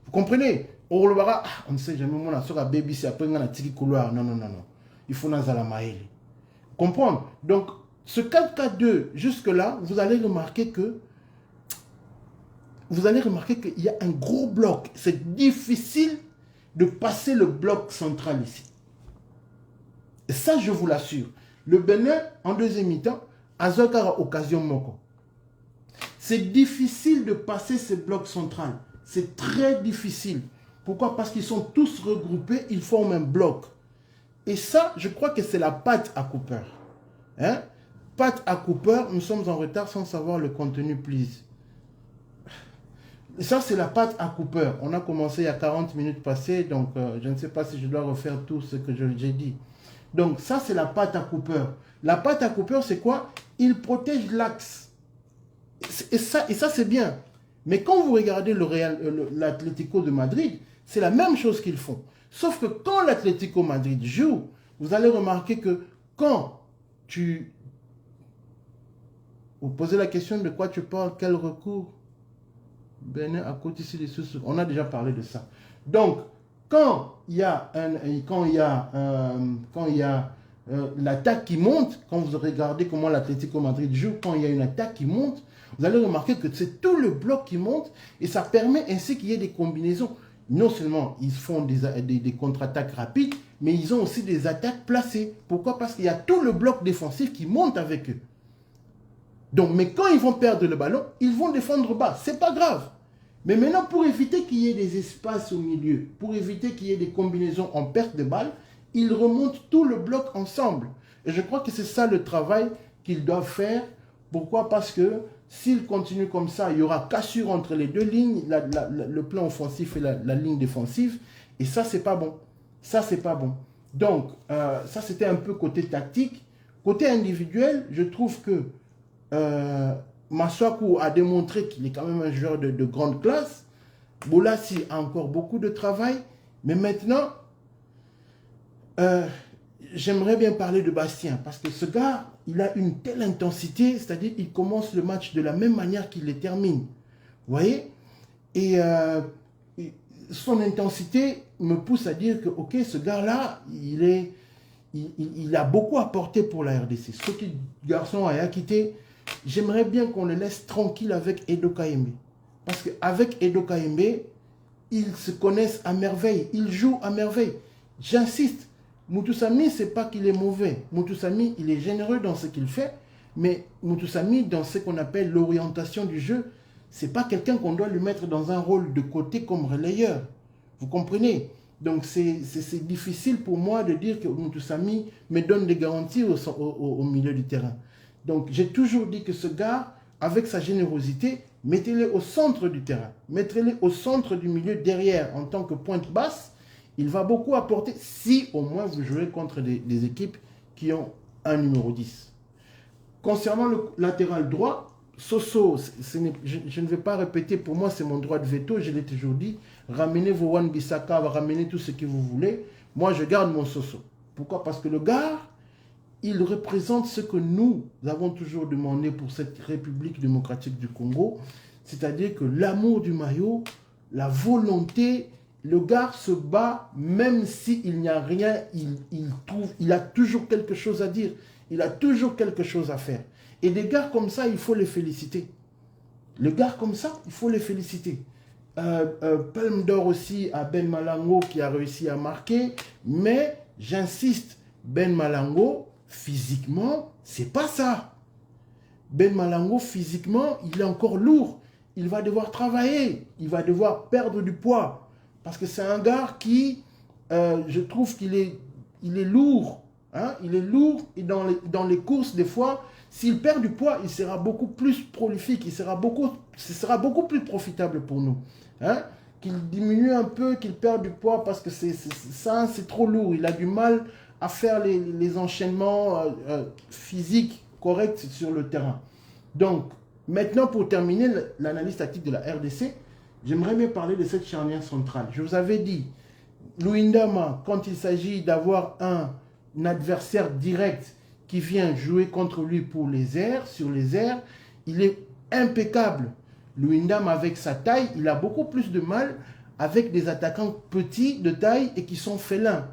Vous comprenez? On ne sait jamais, on a sur la baby, c'est après on a tiré couloir. Non, non, non, non. Il faut naza la maïli. Comprendre? Donc, ce 4-4-2, jusque-là, vous allez remarquer qu'il y a un gros bloc. C'est difficile de passer le bloc central ici. Et ça, je vous l'assure. Le Bénin, en deuxième mi-temps, a Zokara occasion moko. C'est difficile de passer ce bloc central. C'est très difficile. Pourquoi? Parce qu'ils sont tous regroupés, ils forment un bloc. Et ça, je crois que c'est la patte à Cooper. Hein? Patte à Cooper, nous sommes en retard sans savoir le contenu, please. Ça, c'est la patte à Cooper. On a commencé il y a 40 minutes passées, donc je ne sais pas si je dois refaire tout ce que j'ai dit. Donc, ça, c'est la patte à Cooper. La patte à Cooper, c'est quoi? Il protège l'axe. Et ça c'est bien. Mais quand vous regardez l'Atlético de Madrid, c'est la même chose qu'ils font. Sauf que quand l'Atlético Madrid joue, vous allez remarquer que quand vous posez la question de quoi tu parles, quel recours? Bénin à côté ici, on a déjà parlé de ça. Donc, quand il y a l'attaque qui monte, quand vous regardez comment l'Atlético Madrid joue, quand il y a une attaque qui monte, vous allez remarquer que c'est tout le bloc qui monte et ça permet ainsi qu'il y ait des combinaisons. Non seulement ils font des contre-attaques rapides, mais ils ont aussi des attaques placées. Pourquoi? Parce qu'il y a tout le bloc défensif qui monte avec eux. Donc, mais quand ils vont perdre le ballon, ils vont défendre bas. C'est pas grave. Mais maintenant, pour éviter qu'il y ait des espaces au milieu, pour éviter qu'il y ait des combinaisons en perte de balle, ils remontent tout le bloc ensemble. Et je crois que c'est ça le travail qu'ils doivent faire. Pourquoi? Parce que s'ils continuent comme ça, il y aura cassure entre les deux lignes, le plan offensif et la ligne défensive. Et ça, c'est pas bon. Ça, c'est pas bon. Donc, ça, c'était un peu côté tactique. Côté individuel, je trouve que Masuaku a démontré qu'il est quand même un joueur de grande classe. Boulassi a encore beaucoup de travail. Mais maintenant, j'aimerais bien parler de Bastien. Parce que ce gars, il a une telle intensité. C'est-à-dire qu'il commence le match de la même manière qu'il le termine. Vous voyez? Et son intensité me pousse à dire que, ok, ce gars-là, il a beaucoup apporté pour la RDC. Ce petit garçon a quitté. J'aimerais bien qu'on le laisse tranquille avec Edo Kayembe. Parce qu'avec Edo Kayembe, ils se connaissent à merveille. Ils jouent à merveille. J'insiste, Mutusami, ce n'est pas qu'il est mauvais. Mutusami, il est généreux dans ce qu'il fait. Mais Mutusami, dans ce qu'on appelle l'orientation du jeu, ce n'est pas quelqu'un qu'on doit lui mettre dans un rôle de côté comme relayeur. Vous comprenez? Donc c'est difficile pour moi de dire que Mutusami me donne des garanties au milieu du terrain. Donc, j'ai toujours dit que ce gars, avec sa générosité, mettez-le au centre du terrain. Mettez-le au centre du milieu derrière en tant que pointe basse. Il va beaucoup apporter si au moins vous jouez contre des équipes qui ont un numéro 10. Concernant le latéral droit, Soso, je ne vais pas répéter, pour moi c'est mon droit de veto, je l'ai toujours dit. Ramenez vos Wan-Bissaka, ramenez tout ce que vous voulez. Moi, je garde mon Soso. Pourquoi? Parce que le gars, il représente ce que nous avons toujours demandé pour cette République démocratique du Congo, c'est-à-dire que l'amour du maillot, la volonté, le gars se bat même s'il n'y a rien, il a toujours quelque chose à dire, il a toujours quelque chose à faire. Et des gars comme ça, il faut les féliciter. Les gars comme ça, il faut les féliciter. Palme d'or aussi à Ben Malango qui a réussi à marquer, mais j'insiste, Ben Malango, physiquement, c'est pas ça. Ben Malango, physiquement, il est encore lourd. Il va devoir travailler. Il va devoir perdre du poids. Parce que c'est un gars qui, je trouve qu'il est lourd. Hein? Il est lourd et dans les courses, des fois, s'il perd du poids, il sera beaucoup plus prolifique. Ce sera beaucoup plus profitable pour nous. Hein? Qu'il diminue un peu, qu'il perde du poids parce que c'est trop lourd. Il a du mal à faire les enchaînements physiques corrects sur le terrain. Donc, maintenant, pour terminer l'analyse tactique de la RDC, j'aimerais bien parler de cette charnière centrale. Je vous avais dit, Luindama, quand il s'agit d'avoir un adversaire direct qui vient jouer contre lui pour les airs, sur les airs, il est impeccable. Luindama, avec sa taille, il a beaucoup plus de mal avec des attaquants petits de taille et qui sont félins,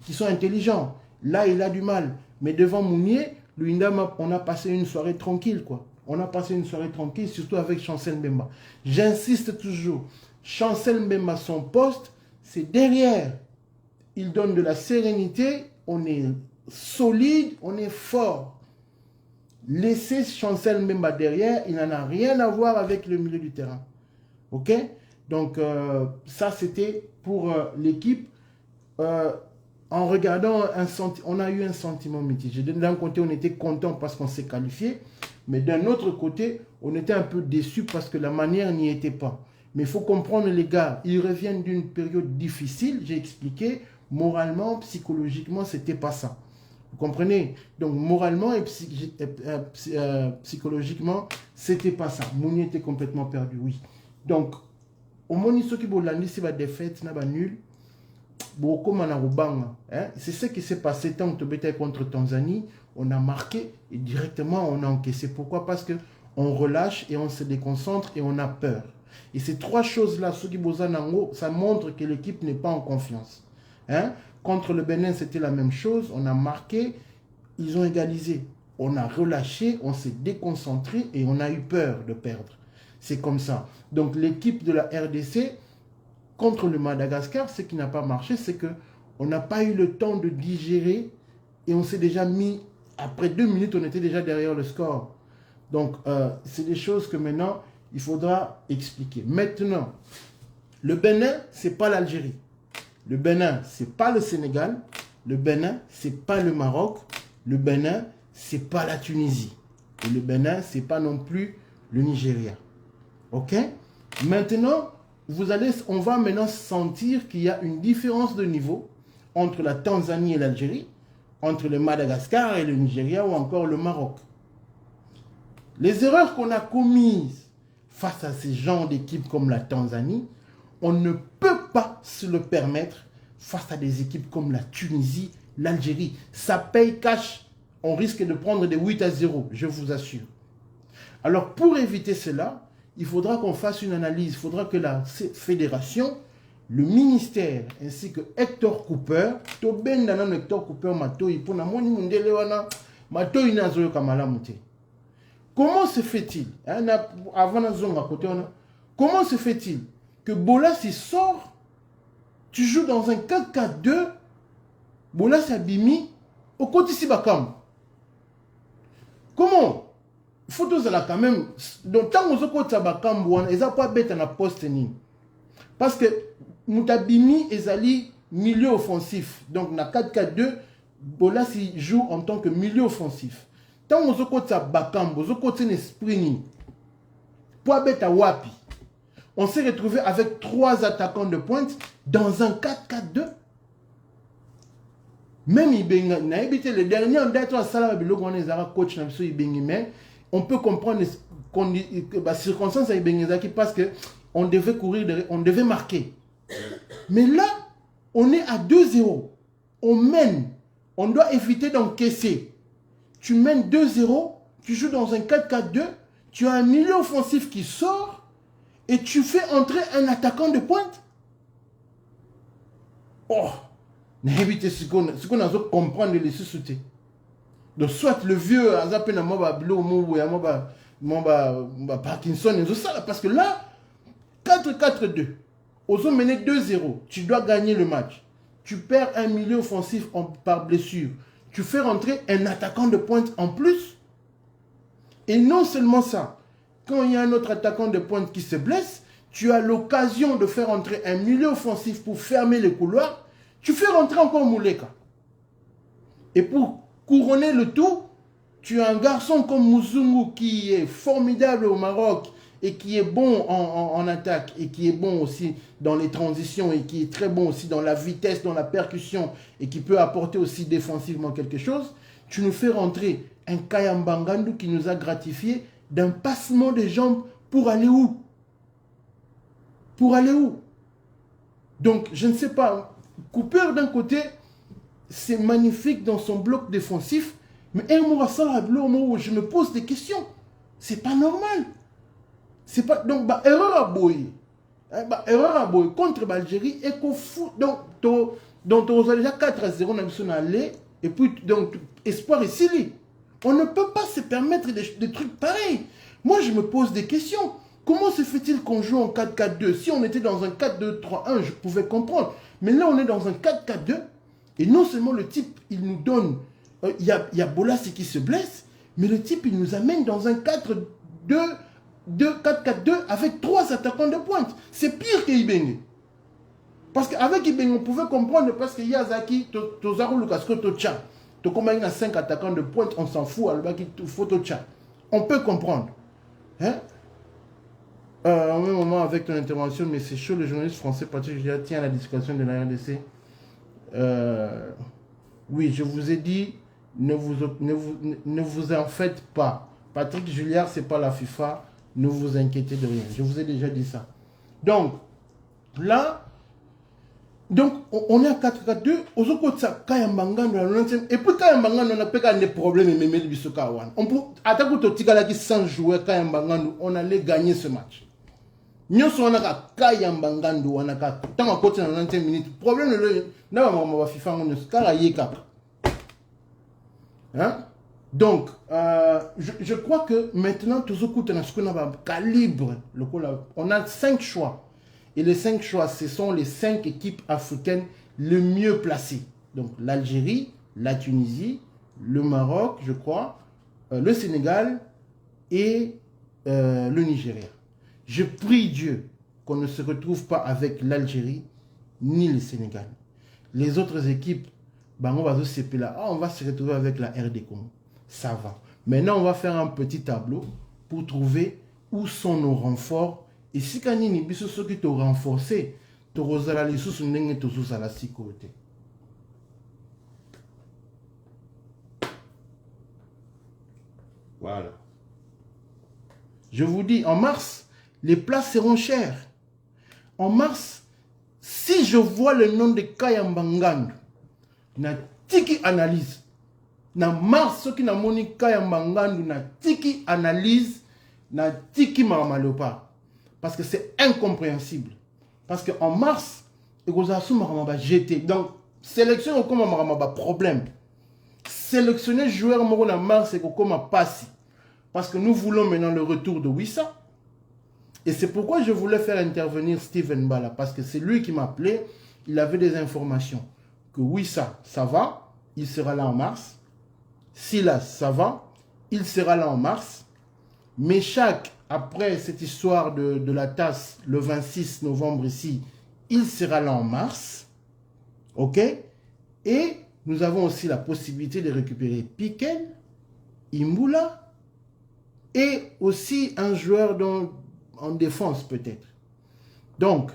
qui sont intelligents. Là, il a du mal. Mais devant Mounier, Luindama, on a passé une soirée tranquille, quoi. On a passé une soirée tranquille, surtout avec Chancel Mbemba. J'insiste toujours, Chancel Mbemba, son poste, c'est derrière. Il donne de la sérénité, on est solide, on est fort. Laissez Chancel Mbemba derrière, il n'en a rien à voir avec le milieu du terrain. Ok? Donc, ça, c'était pour l'équipe. En regardant, on a eu un sentiment mitigé. D'un côté, on était content parce qu'on s'est qualifié, mais d'un autre côté, on était un peu déçu parce que la manière n'y était pas. Mais il faut comprendre, les gars, ils reviennent d'une période difficile, j'ai expliqué, moralement, psychologiquement, c'était pas ça. Vous comprenez? Donc, moralement et psychologiquement, c'était pas ça. Mouni était complètement perdu, oui. Donc, au Moniso qui bolandi, c'est la défaite, n'a pas nul. C'est ce qui s'est passé tant que tu étais contre Tanzanie. On a marqué et directement on a encaissé. Pourquoi? Parce qu'on relâche et on se déconcentre et on a peur. Et ces trois choses-là, ça montre que l'équipe n'est pas en confiance. Contre le Bénin, c'était la même chose. On a marqué, ils ont égalisé. On a relâché, on s'est déconcentré et on a eu peur de perdre. C'est comme ça. Donc l'équipe de la RDC, contre le Madagascar, ce qui n'a pas marché, c'est qu'on n'a pas eu le temps de digérer et on s'est déjà mis, après 2 minutes, on était déjà derrière le score. Donc, c'est des choses que maintenant, il faudra expliquer. Maintenant, le Bénin, ce n'est pas l'Algérie. Le Bénin, ce n'est pas le Sénégal. Le Bénin, ce n'est pas le Maroc. Le Bénin, ce n'est pas la Tunisie. Et le Bénin, ce n'est pas non plus le Nigeria. OK? Maintenant, on va maintenant sentir qu'il y a une différence de niveau entre la Tanzanie et l'Algérie, entre le Madagascar et le Nigeria ou encore le Maroc. Les erreurs qu'on a commises face à ces genres d'équipes comme la Tanzanie, on ne peut pas se le permettre face à des équipes comme la Tunisie, l'Algérie. Ça paye cash. On risque de prendre des 8-0, je vous assure. Alors pour éviter cela, il faudra qu'on fasse une analyse. Il faudra que la fédération, le ministère, ainsi que Hector Cooper, comment se fait-il, comment se fait-il que Bolas sort, tu joues dans un 4-4-2, Bolas Abimi, au côté Sibakam? Comment? Photos là quand même, donc tant que vous avez un ils n'ont pas bête à poste ni. Parce que Moutabimi est allé milieu offensif. Donc dans 4-4-2, Bolas joue en tant que milieu offensif. Tant que vous avez un esprit ni. Pour bête à Wapi. On s'est retrouvé avec 3 attaquants de pointe dans un 4-4-2. Même le dernier en date, coach on peut comprendre les circonstances avec Benezaki parce qu'on devait courir, on devait marquer. Mais là, on est à 2-0. On mène. On doit éviter d'encaisser. Tu mènes 2-0, tu joues dans un 4-4-2, tu as un milieu offensif qui sort et tu fais entrer un attaquant de pointe. Oh! Éviter ce qu'on a comprendre de les sous-souter. Donc, soit le vieux, Parkinson, parce que là, 4-4-2, aux hommes menés 2-0, tu dois gagner le match. Tu perds un milieu offensif par blessure. Tu fais rentrer un attaquant de pointe en plus. Et non seulement ça, quand il y a un autre attaquant de pointe qui se blesse, tu as l'occasion de faire entrer un milieu offensif pour fermer les couloirs. Tu fais rentrer encore Mouleka. Et pour couronner le tout, tu as un garçon comme Muzungu qui est formidable au Maroc et qui est bon en attaque et qui est bon aussi dans les transitions et qui est très bon aussi dans la vitesse, dans la percussion et qui peut apporter aussi défensivement quelque chose. Tu nous fais rentrer un Kayambangandu qui nous a gratifié d'un passement de jambes pour aller où? Pour aller où? Donc, je ne sais pas. Cooper d'un côté, c'est magnifique dans son bloc défensif, mais je me pose des questions. C'est pas normal. C'est pas donc erreur à boyer. Erreur à boy contre l'Algérie et qu'au foot. Donc, on a déjà 4-0, on a besoin d'aller. Et puis, donc, espoir ici. On ne peut pas se permettre des trucs pareils. Moi, je me pose des questions. Comment se fait-il qu'on joue en 4-4-2? Si on était dans un 4-2-3-1, je pouvais comprendre. Mais là, on est dans un 4-4-2. Et non seulement le type, il nous donne... Il y a Bolassi qui se blesse, mais le type, il nous amène dans un 4-4-2 avec 3 attaquants de pointe. C'est pire que Ibenge. Parce qu'avec Ibenge, on pouvait comprendre parce que Yazaki, Tozaru Lukasko, Tocha. Tu combines à 5 attaquants de pointe, on s'en fout, il faut Tocha. On peut comprendre. Hein? Au même moment, avec ton intervention, mais c'est chaud, le journaliste français Patrick Gilliard tient à la discussion de la RDC. Oui, je vous ai dit, ne vous en faites pas. Patrick Gilliard, ce n'est pas la FIFA. Ne vous inquiétez de rien. Je vous ai déjà dit ça. Donc, là, on est à 4-4-2. Et puis, Kayambangano, on n'a pas des problèmes. On peut attaquer sans jouer Kayambangano. On allait gagner ce match. Nous sommes à Kayambangando. On a tant à côté dans 90 minutes. Problème, on va FIFA. On est hein? Donc, je crois que maintenant, tout ce qu'on a calibre, on a 5 choix. Et les 5 choix, ce sont les 5 équipes africaines les mieux placées. Donc, l'Algérie, la Tunisie, le Maroc, je crois, le Sénégal et le Nigeria. Je prie Dieu qu'on ne se retrouve pas avec l'Algérie ni le Sénégal. Les autres équipes, on va se retrouver avec la RD Congo. Ça va. Maintenant, on va faire un petit tableau pour trouver où sont nos renforts. Et si on a ceux qui t'ont renforcé, tu as les sous à la sécurité. Voilà. Je vous dis, en mars, les places seront chères. En mars, si je vois le nom de Kayambangando, na tiki analyse. Na mars, ceux qui na moni Kayambangando, na tiki analyse, na tiki maramalopa. Parce que c'est incompréhensible. Parce qu'en mars, il y a un jeté. Donc, sélection comme un problème. Sélectionner joueur en mars, c'est comme un passe. Parce que nous voulons maintenant le retour de Wissa. Et c'est pourquoi je voulais faire intervenir Steven Bala. Parce que c'est lui qui m'a appelé. Il avait des informations. Que Wissa, ça va. Il sera là en mars. Silas, ça va. Il sera là en mars. Mais après cette histoire de la tasse, le 26 novembre ici, il sera là en mars. OK? Et nous avons aussi la possibilité de récupérer Piquel, Imbula, et aussi un joueur en défense peut-être. Donc,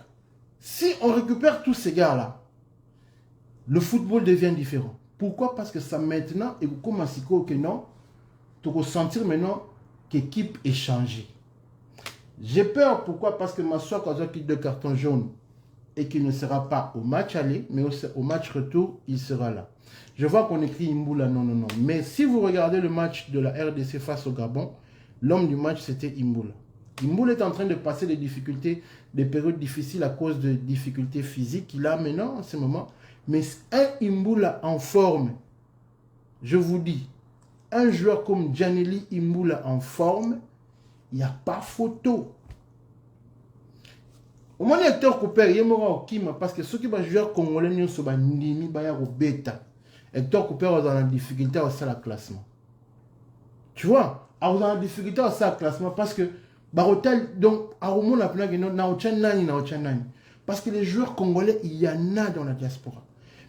si on récupère tous ces gars-là, le football devient différent. Pourquoi? Parce que ça maintenant, et vous commencez que non, tu vas sentir maintenant qu'équipe est changée. J'ai peur, pourquoi? Parce que Massoua a quitté de carton jaune et qu'il ne sera pas au match aller, mais au match retour, il sera là. Je vois qu'on écrit Imboula, non. Mais si vous regardez le match de la RDC face au Gabon, l'homme du match, c'était Imboula. Imboula est en train de passer des difficultés, des périodes difficiles à cause de difficultés physiques qu'il a maintenant en ce moment. Mais un Imboula en forme, je vous dis, un joueur comme Djaneli Imboula en forme, il n'y a pas photo. Au moins, Hector Cooper, il y a Kima parce que ceux qui vont jouer congolais, ils sont nimi, bêta. Hector Cooper est dans la difficulté à faire le classement. Tu vois, dans la difficulté à faire le classement parce que Barotel, donc, à au moins, parce que les joueurs congolais, il y en a dans la diaspora.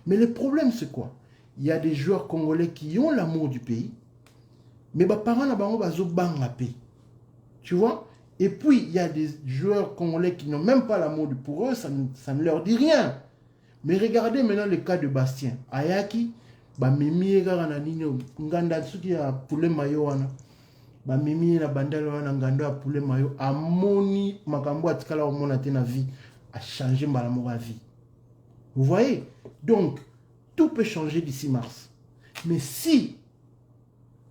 Mais le problème, c'est quoi? Il y a des joueurs congolais qui ont l'amour du pays, mais les parents n'ont la paix. Tu vois? Et puis, il y a des joueurs congolais qui n'ont même pas l'amour pour eux, ça ne leur dit rien. Mais regardez maintenant le cas de Bastien. Ayaki, mimi nganda tsuki ya poulet mayo wana. Mimi na bandalo wana ngando ya poulet mayo amoni makambo atikala omona te na vie a changé malamu la vie. Vous voyez? Donc, tout peut changer d'ici mars. Mais si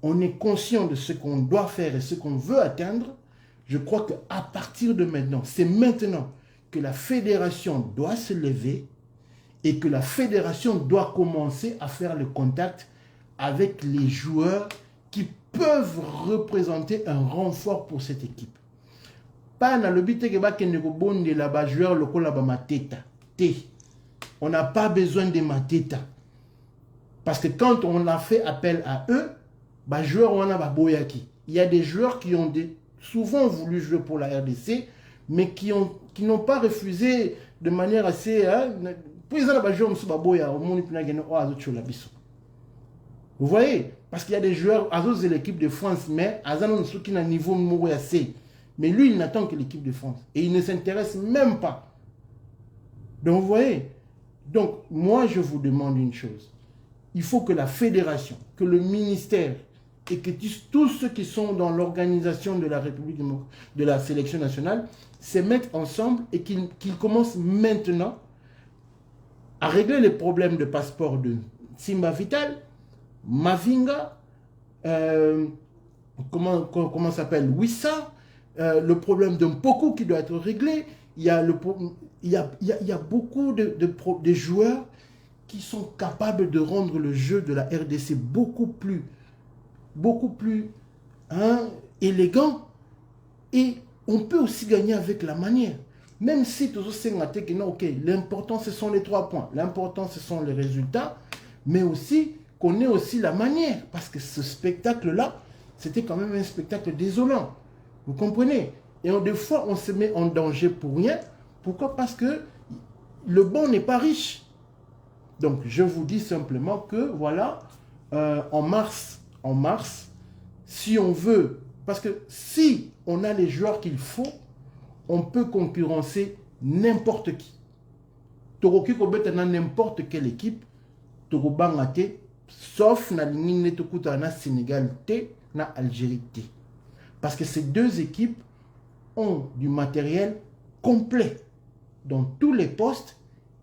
on est conscient de ce qu'on doit faire et ce qu'on veut atteindre, je crois qu'à partir de maintenant, c'est maintenant que la fédération doit se lever et que la fédération doit commencer à faire le contact avec les joueurs qui peuvent représenter un renfort pour cette équipe. Pas dans le but que là-bas joueur local là-bas mateta. On n'a pas besoin de mateta. Parce que quand on a fait appel à eux, bah joueurs on a bah boyaki. Il y a des joueurs qui ont souvent voulu jouer pour la RDC, mais qui n'ont pas refusé de manière assez. Vous voyez, parce qu'il y a des joueurs, Azos de l'équipe de France, mais Azan ceux qui n'a niveau assez. Mais lui, il n'attend que l'équipe de France. Et il ne s'intéresse même pas. Donc, vous voyez. Donc, moi, je vous demande une chose. Il faut que la fédération, que le ministère et que tous ceux qui sont dans l'organisation de la République, de la sélection nationale, se mettent ensemble et qu'ils commencent maintenant à régler les problèmes de passeport de Simba Vital, Mavinga, comment s'appelle, Wissa, le problème de Mpoko qui doit être réglé. Il y a beaucoup de joueurs qui sont capables de rendre le jeu de la RDC beaucoup plus élégant. Et on peut aussi gagner avec la manière. Même si tout ça, ok, l'important ce sont les 3 points, l'important ce sont les résultats, mais aussi qu'on ait aussi la manière. Parce que ce spectacle-là, c'était quand même un spectacle désolant. Vous comprenez? Et des fois, on se met en danger pour rien. Pourquoi? Parce que le bon n'est pas riche. Donc, je vous dis simplement que, voilà, en mars, si on veut, parce que si on a les joueurs qu'il faut, on peut concurrencer n'importe qui. Toroki Kobeta dans n'importe quelle équipe, Torobangate, sauf na ligne Tokuta na Sénégal, na Algérie. Parce que ces deux équipes ont du matériel complet dans tous les postes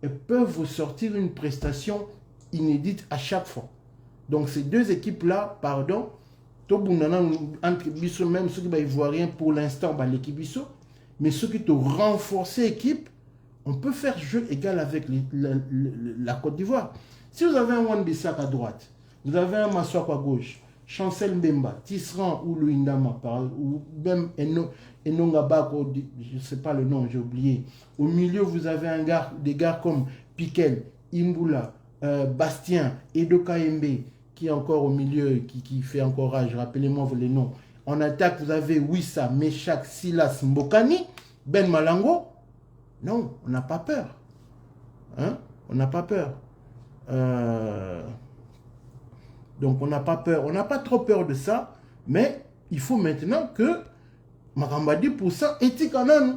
et peuvent vous sortir une prestation inédite à chaque fois. Donc ces deux équipes-là, pardon, entre Bissot, même ceux qui ne voient rien pour l'instant, l'équipe Bissot, mais ceux qui te renforcent l'équipe, on peut faire jeu égal avec la Côte d'Ivoire. Si vous avez un Wan-Bissaka à droite, vous avez un Massouk à gauche, Chancel Mbemba, Tisserand ou Luindama, ou même Enonga Bako, je ne sais pas le nom, j'ai oublié. Au milieu, vous avez des gars comme Piquel, Imbula, Bastien, Edo Kayembe, qui est encore au milieu, qui fait encore rage, rappelez-moi les noms. En attaque, vous avez Wissa, Meshak, Silas, Mbokani, Ben Malango. Non, on n'a pas peur. Hein? On n'a pas peur. Donc, on n'a pas peur. On n'a pas trop peur de ça. Mais il faut maintenant que Marambadi, pour ça, éthique en nous.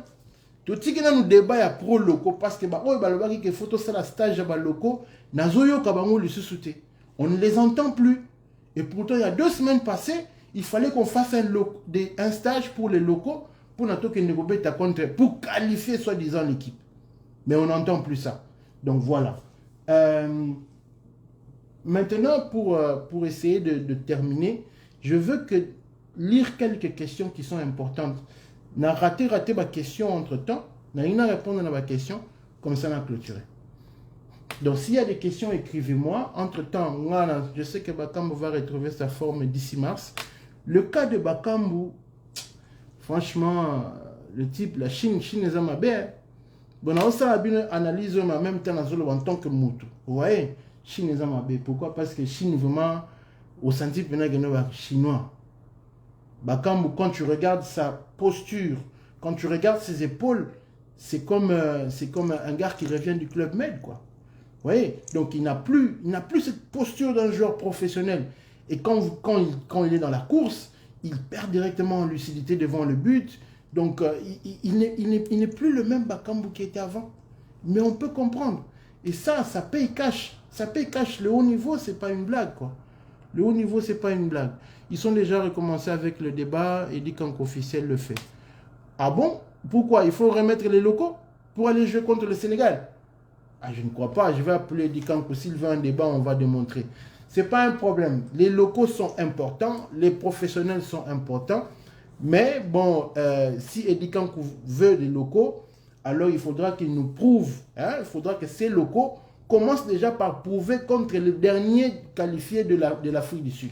Tout ce qui nous débat, il y a pro locaux. Parce que, il y a photo, c'est la stage locaux. On ne les entend plus. Et pourtant, il y a 2 semaines passées, il fallait qu'on fasse un stage pour les locaux pour qualifier soi-disant l'équipe. Mais on n'entend plus ça. Donc voilà. Maintenant, pour essayer de terminer, je veux lire quelques questions qui sont importantes. N'a raté ma question entre-temps. N'a rien à répondre à ma question. Comme ça, on a clôturé. Donc, s'il y a des questions, écrivez-moi. Entre-temps, je sais que Bakambu va retrouver sa forme d'ici mars. Le cas de Bakambu, franchement, le type, la Chine est à ma bête. Bon, on s'est analyse en même temps en tant que Moutou. Vous voyez, Chine est à ma bête. Pourquoi? Parce que Chine, vraiment, au senti chinois. Bakambu, quand tu regardes sa posture, quand tu regardes ses épaules, c'est comme un gars qui revient du Club Med, quoi. Vous voyez? Donc, il n'a plus cette posture d'un joueur professionnel. Et quand il est dans la course, il perd directement en lucidité devant le but. Donc, il n'est plus le même Bakambu qui était avant. Mais on peut comprendre. Et ça paye cash. Ça paye cash. Le haut niveau, c'est pas une blague, quoi. Le haut niveau, c'est pas une blague. Ils sont déjà recommencés avec le débat et dit qu'officiel le fait. Ah bon? Pourquoi? Il faut remettre les locaux pour aller jouer contre le Sénégal? Ah, je ne crois pas. Je vais appeler Dikanko. S'il veut un débat, on va démontrer. Ce n'est pas un problème. Les locaux sont importants. Les professionnels sont importants. Mais bon, si Edikankou veut des locaux, alors il faudra qu'ils nous prouvent, hein, il faudra que ces locaux commencent déjà par prouver contre les derniers qualifiés de l'Afrique du Sud.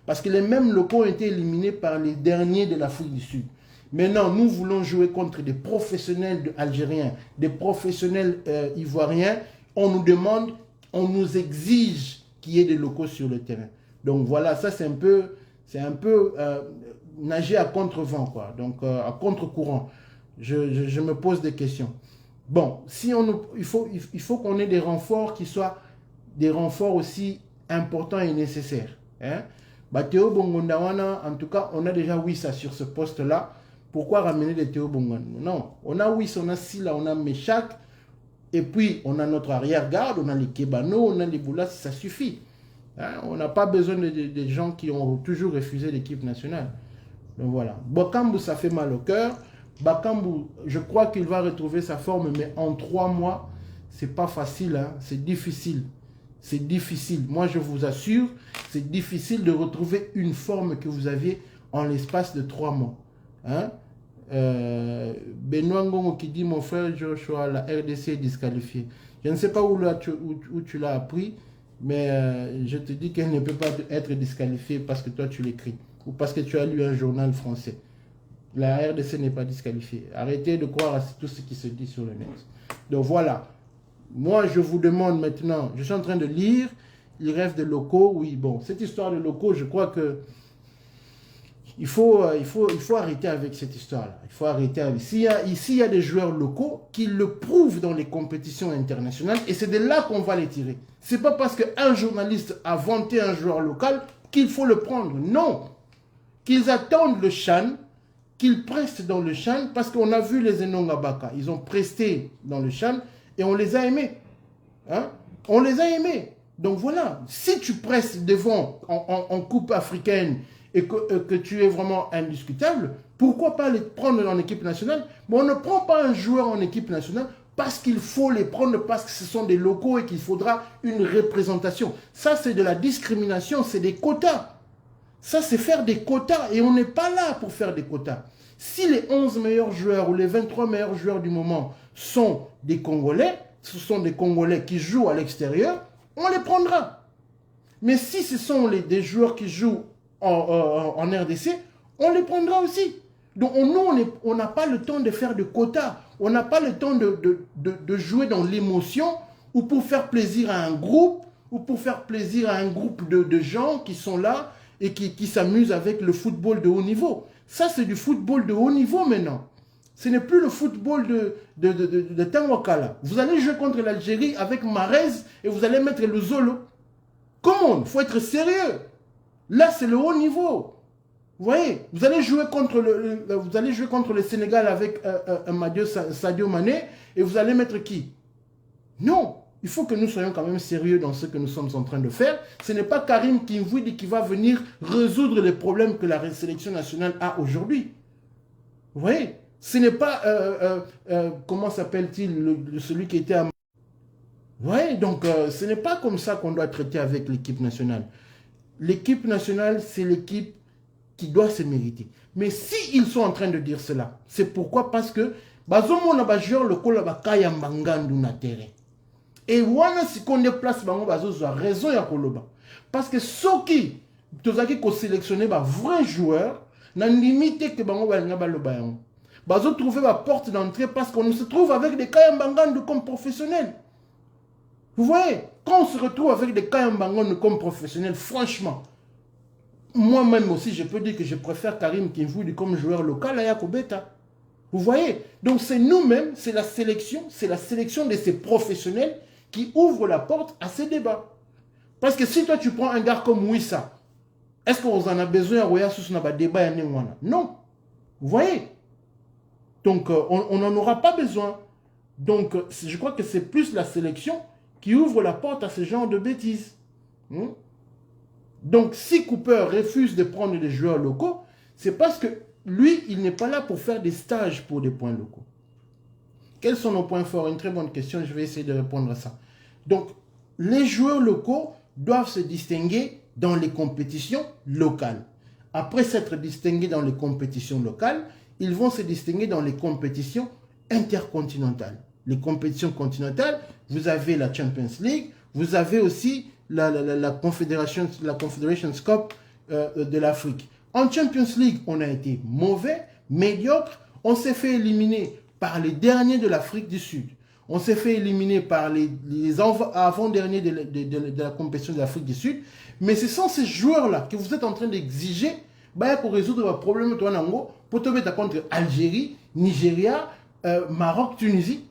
Parce que les mêmes locaux ont été éliminés par les derniers de l'Afrique du Sud. Maintenant, nous voulons jouer contre des professionnels algériens, des professionnels ivoiriens. On nous demande, on nous exige qu'il y ait des locaux sur le terrain. Donc voilà, ça c'est un peu nager à contre-vent, quoi. Donc à contre-courant. Je me pose des questions. Bon, si il faut qu'on ait des renforts qui soient des renforts aussi importants et nécessaires. Hein? Théo Bongondawana, en tout cas, on a déjà Wissa sur ce poste-là. Pourquoi ramener des Théo Bongondawana? Non, on a Wissa, on a Silla, on a Meshak, et puis on a notre arrière-garde, on a les Kebano, on a les Boulas, ça suffit. Hein? On n'a pas besoin de gens qui ont toujours refusé l'équipe nationale. Donc voilà. Bakambu, ça fait mal au cœur. Bakambu, je crois qu'il va retrouver sa forme, mais en 3 mois, c'est pas facile, hein? C'est difficile. C'est difficile. Moi, je vous assure, c'est difficile de retrouver une forme que vous aviez en l'espace de 3 mois. Hein? Benoît Ngongo qui dit, mon frère Joshua, la RDC est disqualifiée. Je ne sais pas où tu l'as appris, mais je te dis qu'elle ne peut pas être disqualifiée parce que toi, tu l'écris ou parce que tu as lu un journal français. La RDC n'est pas disqualifiée. Arrêtez de croire à tout ce qui se dit sur le net. Donc voilà. Moi, je vous demande maintenant, je suis en train de lire, il rêve de locaux. Oui, bon, cette histoire de locaux, je crois que il faut arrêter avec cette histoire-là. Il faut arrêter avec... Ici, il y a des joueurs locaux qui le prouvent dans les compétitions internationales et c'est de là qu'on va les tirer. Ce n'est pas parce qu'un journaliste a vanté un joueur local qu'il faut le prendre. Non. Qu'ils attendent le CHAN, qu'ils prestent dans le CHAN, parce qu'on a vu les Enonga Baka. Ils ont presté dans le CHAN et on les a aimés. Hein? On les a aimés. Donc voilà, si tu presses devant en coupe africaine et que tu es vraiment indiscutable, pourquoi pas les prendre en équipe nationale? Mais on ne prend pas un joueur en équipe nationale parce qu'il faut les prendre, parce que ce sont des locaux et qu'il faudra une représentation. Ça, c'est de la discrimination, c'est des quotas. Ça, c'est faire des quotas et on n'est pas là pour faire des quotas. Si les 11 meilleurs joueurs ou les 23 meilleurs joueurs du moment sont des Congolais, ce sont des Congolais qui jouent à l'extérieur, on les prendra. Mais si ce sont des joueurs qui jouent en RDC, on les prendra aussi. Donc nous, on n'a pas le temps de faire de quotas. On n'a pas le temps de jouer dans l'émotion ou pour faire plaisir à un groupe ou pour faire plaisir à un groupe de gens qui sont là et qui s'amusent avec le football de haut niveau. Ça, c'est du football de haut niveau maintenant. Ce n'est plus le football de Tangwakala. Vous allez jouer contre l'Algérie avec Marez et vous allez mettre le Zolo. Comment? Il faut être sérieux. Là, c'est le haut niveau. Vous voyez, vous allez jouer contre le Sénégal avec Sadio Mané et vous allez mettre qui? Non. Il faut que nous soyons quand même sérieux dans ce que nous sommes en train de faire. Ce n'est pas Karim Kinvouidi qui va venir résoudre les problèmes que la sélection nationale a aujourd'hui. Vous voyez? Ce n'est pas, comment s'appelle-t-il, celui qui était à... Vous voyez? Donc, ce n'est pas comme ça qu'on doit traiter avec l'équipe nationale. L'équipe nationale, c'est l'équipe qui doit se mériter. Mais s'ils sont en train de dire cela, c'est pourquoi? Parce que, bazomo na ba joueur le kola ba kaya mbangandu na terrain. Et wana si qu'on déplace bango bazozo a raison ya koloba. Parce que ceux qui tozaki ko sélectionner ba vrai joueur, na limite que bango ba nga ba loba yango. Bazo trouver ba porte d'entrée parce qu'on se trouve avec des Kayambangandu comme professionnels. Vous voyez, quand on se retrouve avec des Kayambangandu comme professionnels, franchement, moi-même aussi, je peux dire que je préfère Karim Kinvouidi comme joueur local à Yakobeta. Vous voyez, donc c'est nous-mêmes, c'est la sélection de ces professionnels qui ouvre la porte à ces débats. Parce que si toi tu prends un gars comme Wissa, est-ce qu'on en a besoin à Roya sous un débat? Non. Vous voyez? Donc on n'en aura pas besoin. Donc je crois que c'est plus la sélection qui ouvre la porte à ce genre de bêtises. Donc si Cooper refuse de prendre des joueurs locaux, c'est parce que lui, il n'est pas là pour faire des stages pour des points locaux. Quels sont nos points forts? Une très bonne question, je vais essayer de répondre à ça. Donc, les joueurs locaux doivent se distinguer dans les compétitions locales. Après s'être distingués dans les compétitions locales, ils vont se distinguer dans les compétitions intercontinentales. Les compétitions continentales, vous avez la Champions League, vous avez aussi la Confederation Cup de l'Afrique. En Champions League, on a été mauvais, médiocre. On s'est fait éliminer par les derniers de l'Afrique du Sud. On s'est fait éliminer par les avant-derniers de la compétition de l'Afrique du Sud. Mais ce sont ces joueurs-là que vous êtes en train d'exiger pour résoudre le problème pour te mettre contre Algérie, Nigeria, Maroc, Tunisie.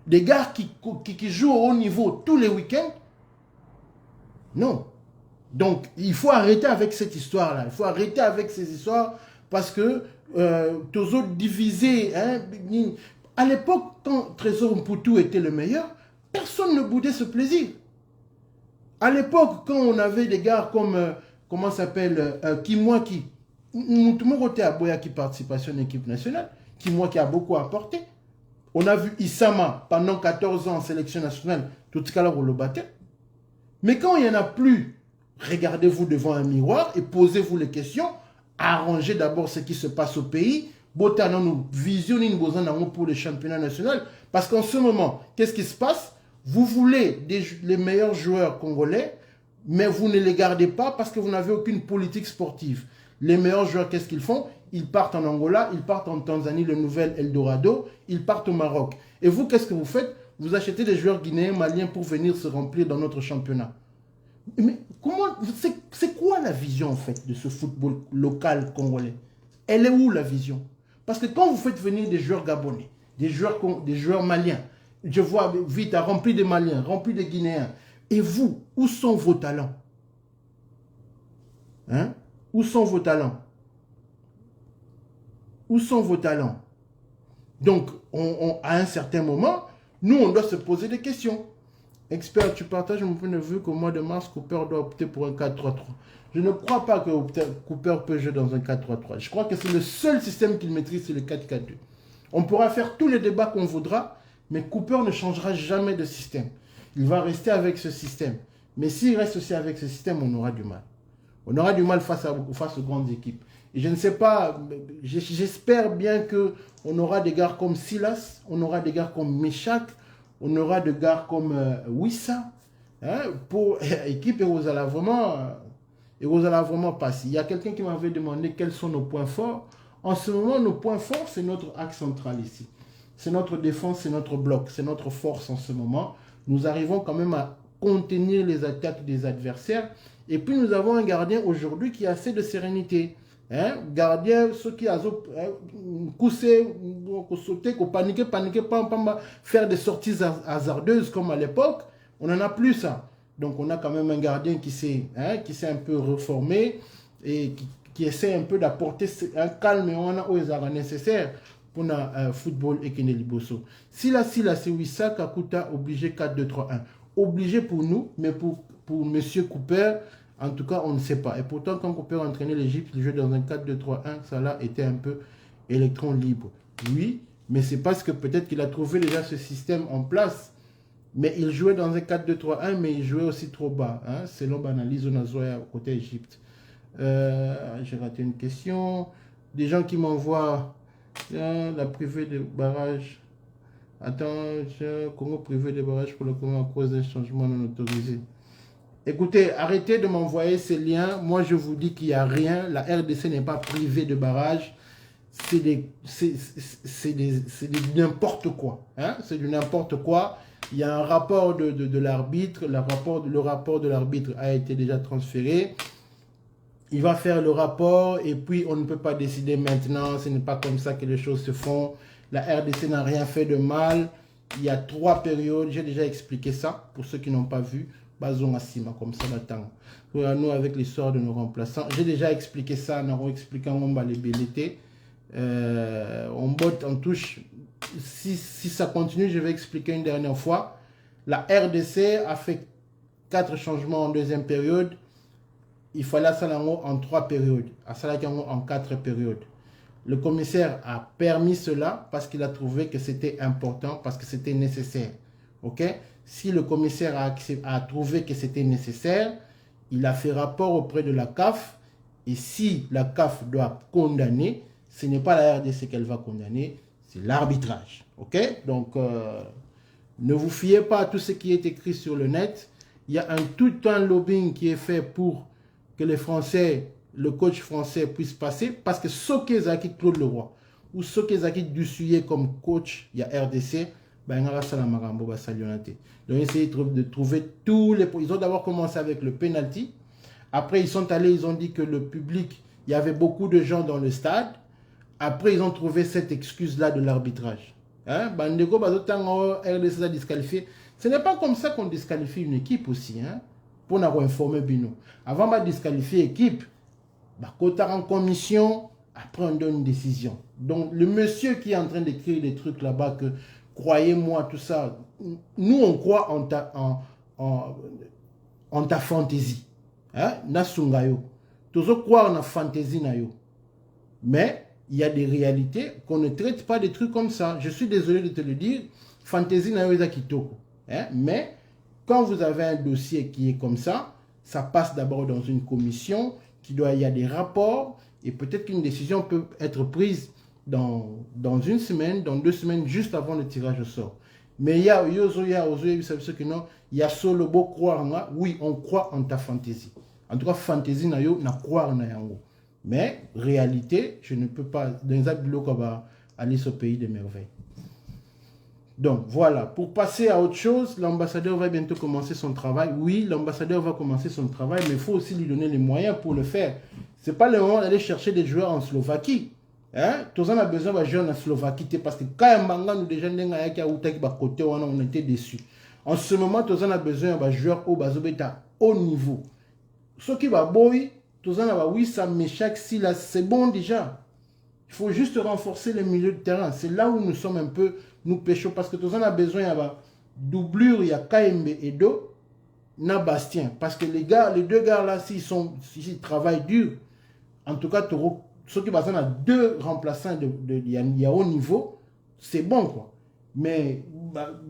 Des gars qui jouent au haut niveau tous les week-ends. Non. Donc, il faut arrêter avec cette histoire-là. Il faut arrêter avec ces histoires parce que tous autres divisés. Hein, à l'époque, quand Trésor Mputu était le meilleur, personne ne boudait ce plaisir. À l'époque, quand on avait des gars comme, comment s'appelle, Kimwaki, tout le monde était à Boya qui participation à l'équipe nationale, Kimwaki a beaucoup apporté. On a vu Issama pendant 14 ans en sélection nationale, tout ce cas-là, on le battait. Mais quand il n'y en a plus, regardez-vous devant un miroir et posez-vous les questions. Arrangez d'abord ce qui se passe au pays. Nous visionnez pour le championnat national. Parce qu'en ce moment, qu'est-ce qui se passe? Vous voulez les meilleurs joueurs congolais, mais vous ne les gardez pas parce que vous n'avez aucune politique sportive. Les meilleurs joueurs, qu'est-ce qu'ils font? Ils partent en Angola, ils partent en Tanzanie, le nouvel Eldorado, ils partent au Maroc. Et vous, qu'est-ce que vous faites? Vous achetez des joueurs guinéens, maliens pour venir se remplir dans notre championnat. Mais comment, c'est quoi la vision en fait de ce football local congolais? Elle est où la vision? Parce que quand vous faites venir des joueurs gabonais, des joueurs maliens, je vois vite rempli de Maliens, rempli de Guinéens, et vous, où sont vos talents? Hein? Où sont vos talents? Où sont vos talents? Donc, à un certain moment, nous, on doit se poser des questions. Expert, tu partages mon point de vue qu'au mois de mars, Cooper doit opter pour un 4-3-3. Je ne crois pas que Cooper peut jouer dans un 4-3-3. Je crois que c'est le seul système qu'il maîtrise, c'est le 4-4-2. On pourra faire tous les débats qu'on voudra, mais Cooper ne changera jamais de système. Il va rester avec ce système. Mais s'il reste aussi avec ce système, on aura du mal. On aura du mal face aux grandes équipes. Et je ne sais pas, j'espère bien qu'on aura des gars comme Silas, on aura des gars comme Meshach, on aura des gars comme Wissa, hein, pour équipe, et vous allez vraiment passer. Il y a quelqu'un qui m'avait demandé quels sont nos points forts. En ce moment, nos points forts, c'est notre axe central ici. C'est notre défense, c'est notre bloc, c'est notre force en ce moment. Nous arrivons quand même à contenir les attaques des adversaires. Et puis nous avons un gardien aujourd'hui qui a assez de sérénité. Hein? Gardien, ceux qui ont poussé, sauté, paniqué, faire des sorties hasardeuses comme à l'époque, on n'en a plus ça. Donc on a quand même un gardien qui s'est un peu reformé et qui essaie un peu d'apporter un calme et on a aux nécessaires pour le football et Keneli Bosso. Si là c'est Wissa Kakuta obligé 4-2-3-1. Obligé pour nous, mais pour M. Cooper, en tout cas, on ne sait pas. Et pourtant, quand Cooper a entraîné l'Égypte, il jouait dans un 4-2-3-1, ça là était un peu électron libre. Oui, mais c'est parce que peut-être qu'il a trouvé déjà ce système en place. Mais il jouait dans un 4-2-3-1, mais il jouait aussi trop bas. Hein, selon l'analyse, on a joué côté Égypte. J'ai raté une question. Des gens qui m'envoient la privée de barrage. Attends, Congo privé de barrage pour le Congo à cause d'un changement non autorisé. Écoutez, arrêtez de m'envoyer ces liens. Moi, je vous dis qu'il n'y a rien. La RDC n'est pas privée de barrage. C'est n'importe quoi. Hein? C'est du n'importe quoi. Il y a un rapport de l'arbitre. Le rapport de l'arbitre a été déjà transféré. Il va faire le rapport et puis on ne peut pas décider maintenant. Ce n'est pas comme ça que les choses se font. La RDC n'a rien fait de mal. Il y a 3 périodes. J'ai déjà expliqué ça pour ceux qui n'ont pas vu. Bazon Assima, comme ça l'attend. Nous, avec l'histoire de nos remplaçants, j'ai déjà expliqué ça. Nous avons expliqué on va les BLT. On botte, on touche. Si ça continue, je vais expliquer une dernière fois. La RDC a fait 4 changements en deuxième période. Il fallait ça en 3 périodes. À ça en 4 périodes. Le commissaire a permis cela parce qu'il a trouvé que c'était important, parce que c'était nécessaire. Ok? Si le commissaire a trouvé que c'était nécessaire, il a fait rapport auprès de la CAF. Et si la CAF doit condamner, ce n'est pas la RDC qu'elle va condamner, c'est l'arbitrage. Ok? Donc, ne vous fiez pas à tout ce qui est écrit sur le net. Il y a tout un lobbying qui est fait pour que les Français, le coach français puisse passer. Parce que Soké Zaki Claude Leroy ou Soké Zaki Dussuyer comme coach, il y a RDC. Ben, donc, essayer de trouver tous les... Ils ont d'abord commencé avec le penalty. Après, ils sont allés, ils ont dit que le public, il y avait beaucoup de gens dans le stade. Après, ils ont trouvé cette excuse-là de l'arbitrage. Hein? Bandego, RDC a disqualifié. Ce n'est pas comme ça qu'on disqualifie une équipe aussi. Hein? Pour nous informer Bino. Avant de disqualifier l'équipe, quand en commission, après on donne une décision. Donc, le monsieur qui est en train d'écrire des trucs là-bas, que croyez-moi, tout ça, nous on croit en ta fantaisie. Hein? Nasungayo. Toujours croire en la fantaisie nayo. Mais il y a des réalités qu'on ne traite pas des trucs comme ça. Je suis désolé de te le dire. Fantaisie nayo eza kitoko. Hein? Mais quand vous avez un dossier qui est comme ça, ça passe d'abord dans une commission, il y a des rapports, et peut-être qu'une décision peut être prise dans une semaine, dans 2 semaines, juste avant le tirage au sort. Mais il y a solo beau croire, oui, on croit en ta fantaisie. En tout cas, fantaisie na yo, na croire na yango. Mais, réalité, je ne peux pas, dans un bloc, aller au pays des merveilles. Donc, voilà. Pour passer à autre chose, l'ambassadeur va bientôt commencer son travail. Oui, l'ambassadeur va commencer son travail, mais il faut aussi lui donner les moyens pour le faire. Ce n'est pas le moment d'aller chercher des joueurs en Slovaquie. Hein? Tous on a besoin de jouer en Slovaquie parce que quand nous déjà on était déçus. En ce moment, tous on a besoin de joueurs au haut niveau. Ce qui va boy, tous on a oui, ça m'échappe si là, c'est bon déjà. Il faut juste renforcer le milieu de terrain. C'est là où nous sommes un peu, nous pêchons. Parce que tous on a besoin de doublure, il y a KMB et Do, na Bastien. Parce que les deux gars là, s'ils travaillent dur, en tout cas, ceux qui passent à 2 remplaçants il y a haut niveau, c'est bon quoi. Mais,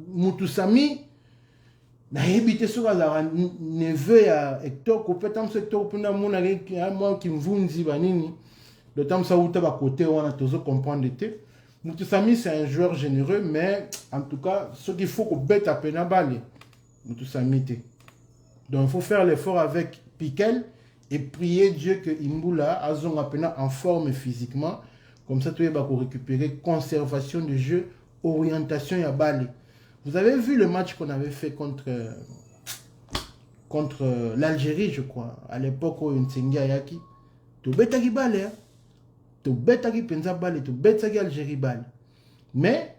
Moutousami, na évité sur la neveu à Hector, peut-être Hector, moi qui me vunzi banini. Le temps ça où tu vas côté on a toujours comprendre l'été. Moutousami c'est un joueur généreux, mais en tout cas ce qu'il faut qu'on bête à peine à balle. Moutousami t'es. Donc il faut faire l'effort avec Piquel et prier Dieu que Imbula azon à peine en forme physiquement, comme ça tu vas récupérer conservation de jeu, orientation et à balle. Vous avez vu le match qu'on avait fait contre l'Algérie, je crois, à l'époque où Nsengi Ayaki. Tu bête à balle. Tu bête à penza balle, tu bête à Algérie balle. Mais,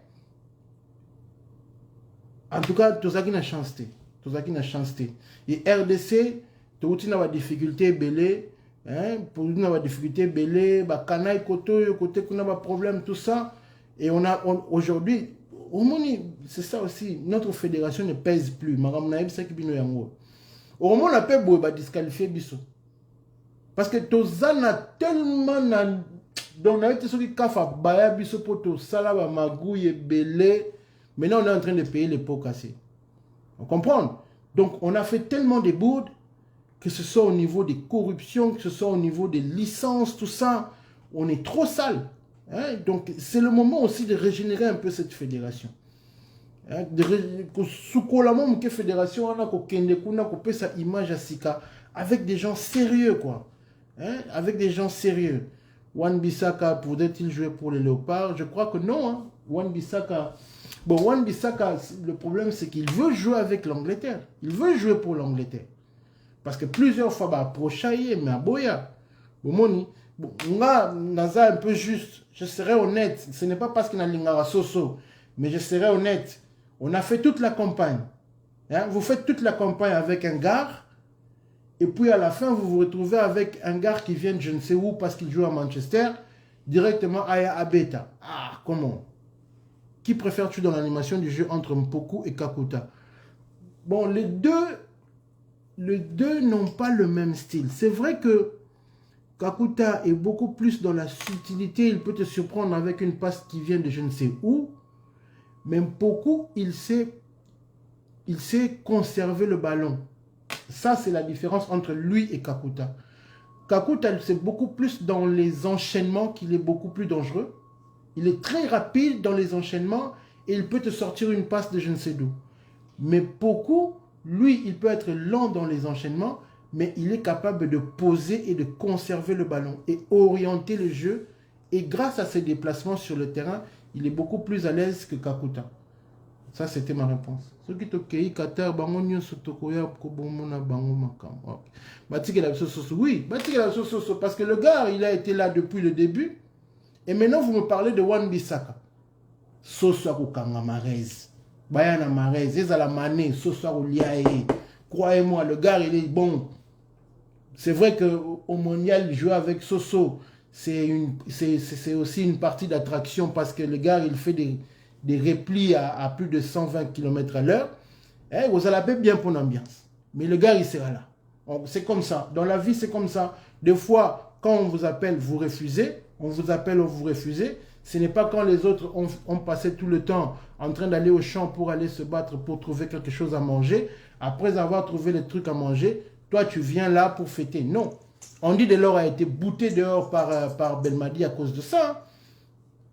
en tout cas, tu as une chance. Et RDC, tu as une difficulté belé, pour une difficulté belé, Kanaï côté qu'on a un problème, tout ça. Et on a aujourd'hui, c'est ça aussi, notre fédération ne pèse plus. Au moment on a pu disqualifier Bisso. Parce que tu as tellement. Donc, on a été sur les cafés, baya biso poto, salaba, magouille, belé. Maintenant, on est en train de payer les pots cassés. On comprend? Donc, on a fait tellement de bourdes, que ce soit au niveau des corruptions, que ce soit au niveau des licences, tout ça, on est trop sale. Hein? Donc, c'est le moment aussi de régénérer un peu cette fédération. Hein? Sous la même fédération, on a sa image à Sika, avec des gens sérieux, quoi. Hein? Avec des gens sérieux. Wan-Bissaka, pourrait-il jouer pour les Léopards? Je crois que non. Hein. Wan-Bissaka, le problème c'est qu'il veut jouer avec l'Angleterre. Il veut jouer pour l'Angleterre. Parce que plusieurs fois, Prochaillé, mais à Boya. Bon, Naza un peu juste. Je serai honnête. Ce n'est pas parce qu'il y a Lingara Soso. Mais je serai honnête. On a fait toute la campagne. Hein? Vous faites toute la campagne avec un gars. Et puis à la fin, vous vous retrouvez avec un gars qui vient de je ne sais où parce qu'il joue à Manchester, directement à Abeta. Ah, comment? Qui préfères-tu dans l'animation du jeu entre Mpoku et Kakuta? Bon, les deux n'ont pas le même style. C'est vrai que Kakuta est beaucoup plus dans la subtilité. Il peut te surprendre avec une passe qui vient de je ne sais où. Mais Mpoku, il sait conserver le ballon. Ça, c'est la différence entre lui et Kakuta. Kakuta, c'est beaucoup plus dans les enchaînements qu'il est beaucoup plus dangereux. Il est très rapide dans les enchaînements et il peut te sortir une passe de je ne sais d'où. Mais Poku, lui, il peut être lent dans les enchaînements, mais il est capable de poser et de conserver le ballon et orienter le jeu. Et grâce à ses déplacements sur le terrain, il est beaucoup plus à l'aise que Kakuta. Ça, c'était ma réponse. Ce qui est Qatar, oui, parce que le gars, il a été là depuis le début. Et maintenant, vous me parlez de Wan-Bissaka. Soso Kukanga Marez. Bayana Marez. Ezala Mané. Soso Liae. Croyez-moi, le gars, il est bon. C'est vrai qu'au mondial, jouer avec Soso, c'est aussi une partie d'attraction parce que le gars, il fait des replis à plus de 120 km à l'heure. Eh, vous allez bien pour l'ambiance. Mais le gars, il sera là. C'est comme ça. Dans la vie, c'est comme ça. Des fois, quand on vous appelle, vous refusez. On vous appelle, vous refusez. Ce n'est pas quand les autres ont passé tout le temps en train d'aller au champ pour aller se battre pour trouver quelque chose à manger. Après avoir trouvé les trucs à manger, toi, tu viens là pour fêter. Non. Andy Delors a été bouté dehors par Belmadi à cause de ça.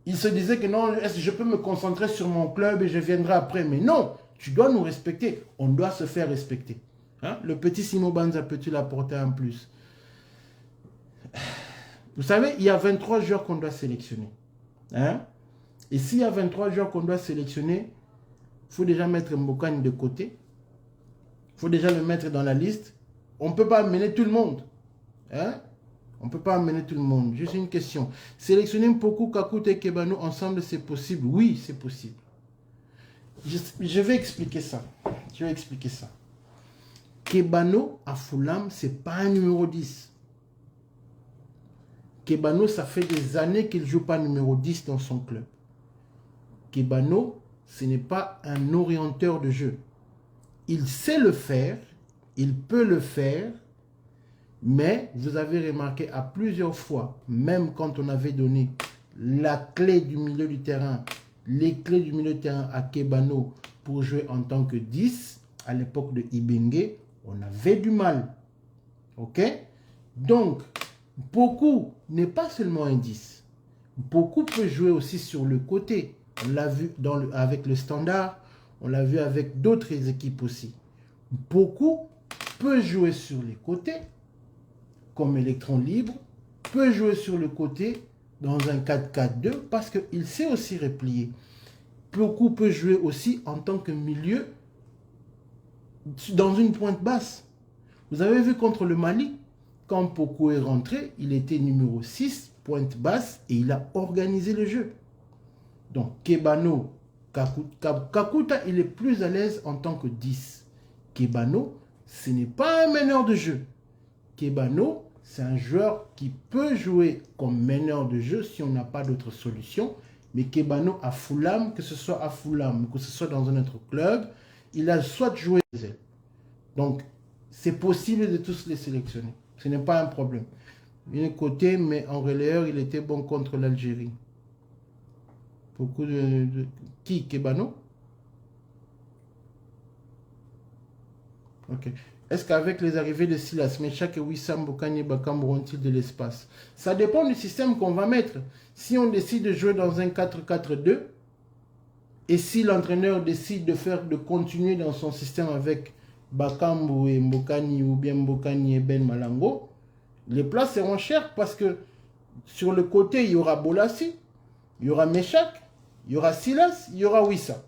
Il se disait que non, est-ce que je peux me concentrer sur mon club et je viendrai après. Mais non, tu dois nous respecter. On doit se faire respecter. Hein? Le petit Simo Banza peut-il apporter un plus? Vous savez, il y a 23 joueurs qu'on doit sélectionner. Hein? Et s'il y a 23 joueurs qu'on doit sélectionner, il faut déjà mettre Mbokani de côté. Il faut déjà le mettre dans la liste. On ne peut pas amener tout le monde. Hein? On ne peut pas amener tout le monde. Juste une question. Sélectionner Mpoku, Kakuta et Kebano ensemble, c'est possible? Oui, c'est possible. Je vais expliquer ça. Je vais expliquer ça. Kebano à Fulham, ce n'est pas un numéro 10. Kebano, ça fait des années qu'il ne joue pas numéro 10 dans son club. Kebano, ce n'est pas un orienteur de jeu. Il sait le faire, il peut le faire, mais vous avez remarqué à plusieurs fois, même quand on avait donné la clé du milieu du terrain, les clés du milieu du terrain à Kebano pour jouer en tant que 10, à l'époque de Ibengue, on avait du mal. Ok? Donc, Poku n'est pas seulement un 10. Poku peut jouer aussi sur le côté. On l'a vu avec le Standard. On l'a vu avec d'autres équipes aussi. Poku peut jouer sur les côtés comme électron libre. Peut jouer sur le côté dans un 4-4-2 parce qu'il sait aussi replier. Poku peut jouer aussi en tant que milieu dans une pointe basse. Vous avez vu contre le Mali, quand Poku est rentré, il était numéro 6, pointe basse, et il a organisé le jeu. Donc, Kebano, Kakuta, il est plus à l'aise en tant que 10. Kebano, ce n'est pas un meneur de jeu. Kebano, c'est un joueur qui peut jouer comme meneur de jeu si on n'a pas d'autre solution. Mais Kebano à Fulham, que ce soit à Fulham, que ce soit dans un autre club, il a soit joué. Donc, c'est possible de tous les sélectionner. Ce n'est pas un problème. D'un côté, mais en relayeur, il était bon contre l'Algérie. Beaucoup de... Qui? Kebano? Ok. Est-ce qu'avec les arrivées de Silas, Meshak et Wissam Mbokani Bakam auront-ils de l'espace? Ça dépend du système qu'on va mettre. Si on décide de jouer dans un 4-4-2, et si l'entraîneur décide de continuer dans son système avec Bakambu et Mbokani ou bien Mbokani et Ben Malango, les places seront chères parce que sur le côté, il y aura Bolassi, il y aura Meshak, il y aura Silas, il y aura Wissa.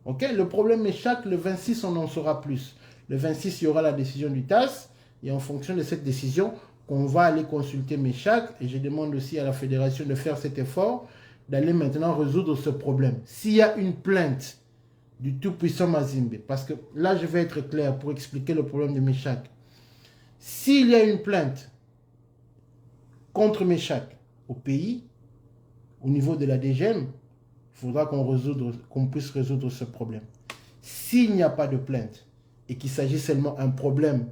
Ok? Le problème Meshak, le 26, on en saura plus. Le 26, il y aura la décision du TAS et en fonction de cette décision, on va aller consulter Meshak et je demande aussi à la fédération de faire cet effort d'aller maintenant résoudre ce problème. S'il y a une plainte du tout-puissant Mazimbe, parce que là, je vais être clair pour expliquer le problème de Meshak. S'il y a une plainte contre Meshak au pays, au niveau de la DGM, il faudra qu'on puisse résoudre ce problème. S'il n'y a pas de plainte et qu'il s'agit seulement d'un problème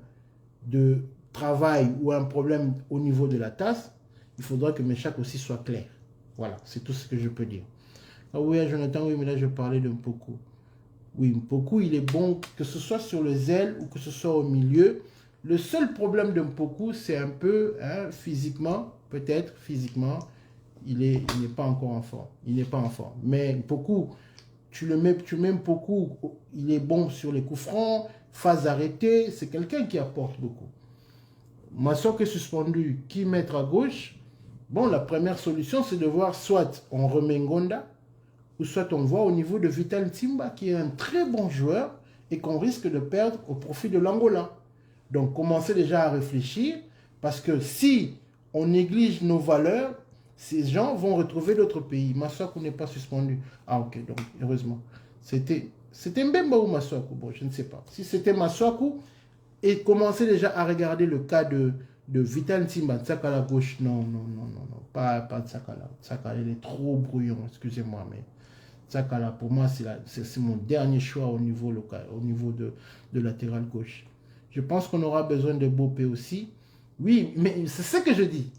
de travail ou un problème au niveau de la TAS, il faudra que Meshak aussi soit clair. Voilà, c'est tout ce que je peux dire. Ah oui, Jonathan, oui, mais là je parlais de Mpoku. Oui, Mpoku, il est bon, que ce soit sur les ailes ou que ce soit au milieu. Le seul problème de Mpoku, c'est un peu, hein, physiquement, peut-être physiquement, il n'est pas encore en forme. Il n'est pas en forme. Mais beaucoup, tu mets beaucoup, il est bon sur les coups francs, phase arrêtée, c'est quelqu'un qui apporte beaucoup. Massock est suspendu, qui mettre à gauche? Bon, la première solution, c'est de voir soit on remet Ngonda, ou soit on voit au niveau de Vital Nsimba, qui est un très bon joueur, et qu'on risque de perdre au profit de l'Angola. Donc, commencez déjà à réfléchir, parce que si on néglige nos valeurs, ces gens vont retrouver d'autres pays. Massock n'est pas suspendu. Ah, ok, donc, heureusement. C'était Mbemba ou Massock? Bon, je ne sais pas. Si c'était Massock, et commencez déjà à regarder le cas de Vital Nsimba, Tsakala gauche, non, pas Tsakala. Tsakala, il est trop brouillon, excusez-moi, mais Tsakala, pour moi, c'est mon dernier choix au niveau local, au niveau de latéral gauche. Je pense qu'on aura besoin de Bopé aussi. Oui, mais c'est ce que je dis.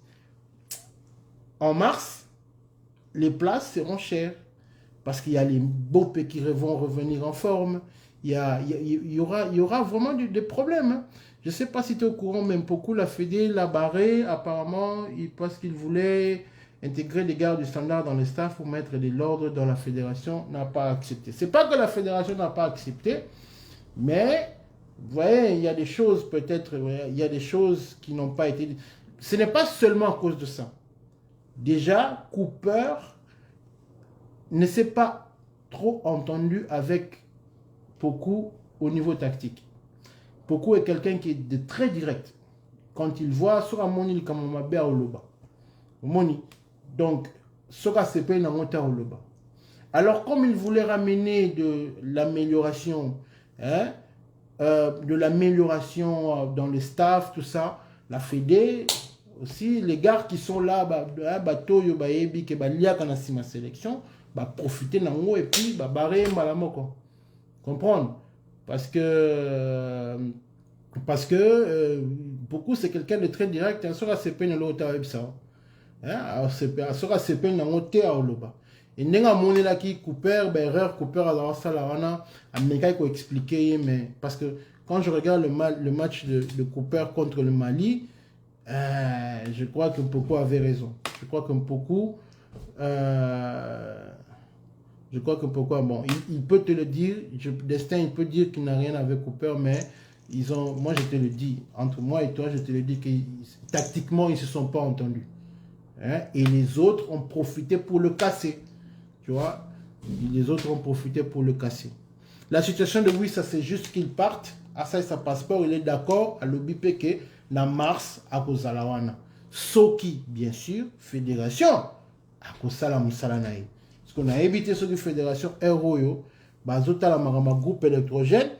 En mars, les places seront chères. Parce qu'il y a les Bopé qui vont revenir en forme. Il y aura vraiment des problèmes. Hein. Je ne sais pas si tu es au courant, même beaucoup la Fédé l'a barré. Apparemment, parce qu'il voulait intégrer les gars du standard dans le staff pour mettre de l'ordre dans la fédération, n'a pas accepté. Ce n'est pas que la fédération n'a pas accepté, mais vous voyez, il y a des choses peut-être, il y a des choses qui n'ont pas été... Ce n'est pas seulement à cause de ça. Déjà, Cooper ne s'est pas trop entendu avec Poku au niveau tactique. Poku est quelqu'un qui est très direct. Quand il voit sur Amoni, il commence à Oloba. Moni. Donc, Soka Sepe n'a monté à Oloba. Alors, comme il voulait ramener de l'amélioration, hein, dans le staff, tout ça, la Fédé, aussi, les gars qui sont là, Batoyo, Baebi, qui Balia, quand on a ma sélection, profiter d'en et puis barrer Malamoko. Comprendre? Parce que beaucoup c'est quelqu'un de très direct. Un sera CP dans l'autre avec ça. Un sera CP dans l'autre à Oloba. Et n'enga monnaie là qui Cooper, erreur Cooper à la Salarana, à Meka il expliquer mais parce que quand je regarde le match de Cooper contre le Mali, je crois que Mpoko avait raison. Je crois que Mpoko bon, il peut te le dire, Destin, il peut dire qu'il n'a rien avec Cooper, mais moi je te le dis, entre moi et toi, je te le dis que tactiquement, ils ne se sont pas entendus. Hein? Et les autres ont profité pour le casser. Tu vois, les autres ont profité pour le casser. La situation de Wissa, c'est juste qu'il parte. À ça, sa passeport, il est d'accord à l'OBPK, dans mars, à Kozalawana. Soki, bien sûr, fédération, à Kozala Moussalanaï. Parce qu'on a évité ce que la fédération Eroyo, Bazota la groupe électrogène,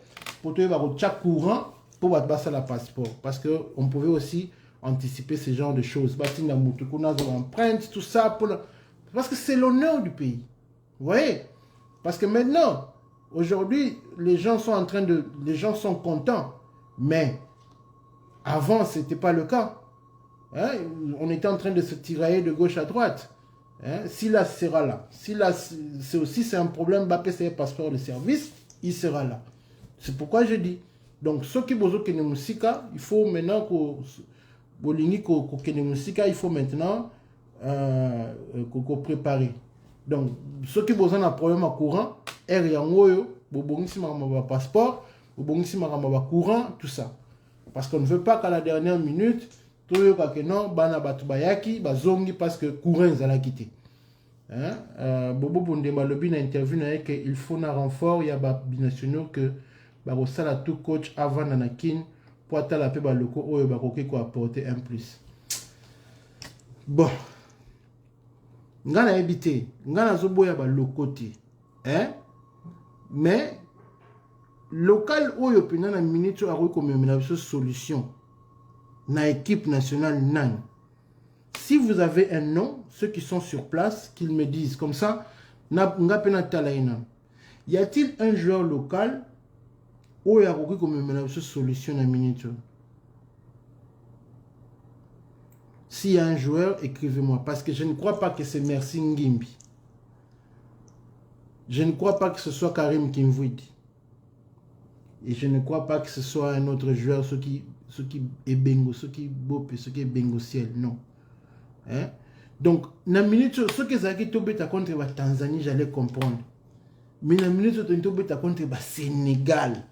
pour trouver un courant pour passer la passeport. Parce qu'on pouvait aussi anticiper ce genre de choses. Batina Moutoukuna, empreinte, tout ça. Parce que c'est l'honneur du pays. Vous voyez? Parce que maintenant, aujourd'hui, les gens sont contents. Mais avant, ce n'était pas le cas. Hein? On était en train de se tirailler de gauche à droite. Hein? Si là sera là. Si là, c'est un problème, Mbappé, c'est un passeport de service, il sera là. C'est pourquoi je dis. Donc, ceux qui besoin de Musika, il faut maintenant il faut maintenant préparer. Donc, ceux qui besoin d'un problème à courant, passeport, courant, tout ça. Parce qu'on ne veut pas qu'à la dernière minute, parce que courant ils allaient quitter. Bobo Bondema Lobi a interview qu'il faut un renfort, il y a des binationaux que ça tout coach avant Nanakin pour atteindre la paix baloko ou bakoki ko apporter un plus. Bon. Ngana habité, ngana zoboya ba lokoté. Mais local oyo pena na minute a rekomemela solution na équipe nationale nan. Si vous avez un nom, ceux qui sont sur place, qu'ils me disent. Comme ça, y a-t-il un joueur local où il y a une solution à minute? S'il y a un joueur, écrivez-moi. Parce que je ne crois pas que c'est Merci Ngimbi. Je ne crois pas que ce soit Karim Kimvouidi. Et je ne crois pas que ce soit un autre joueur, ce qui est Bengo, ce qui est Bopé, ce qui est Bengo Ciel. Non. Hein? Donc, na minute, ce que Zaki Tobeta contre la Tanzanie, j'allais comprendre. Mais na minute, Tobeta contre le Sénégal.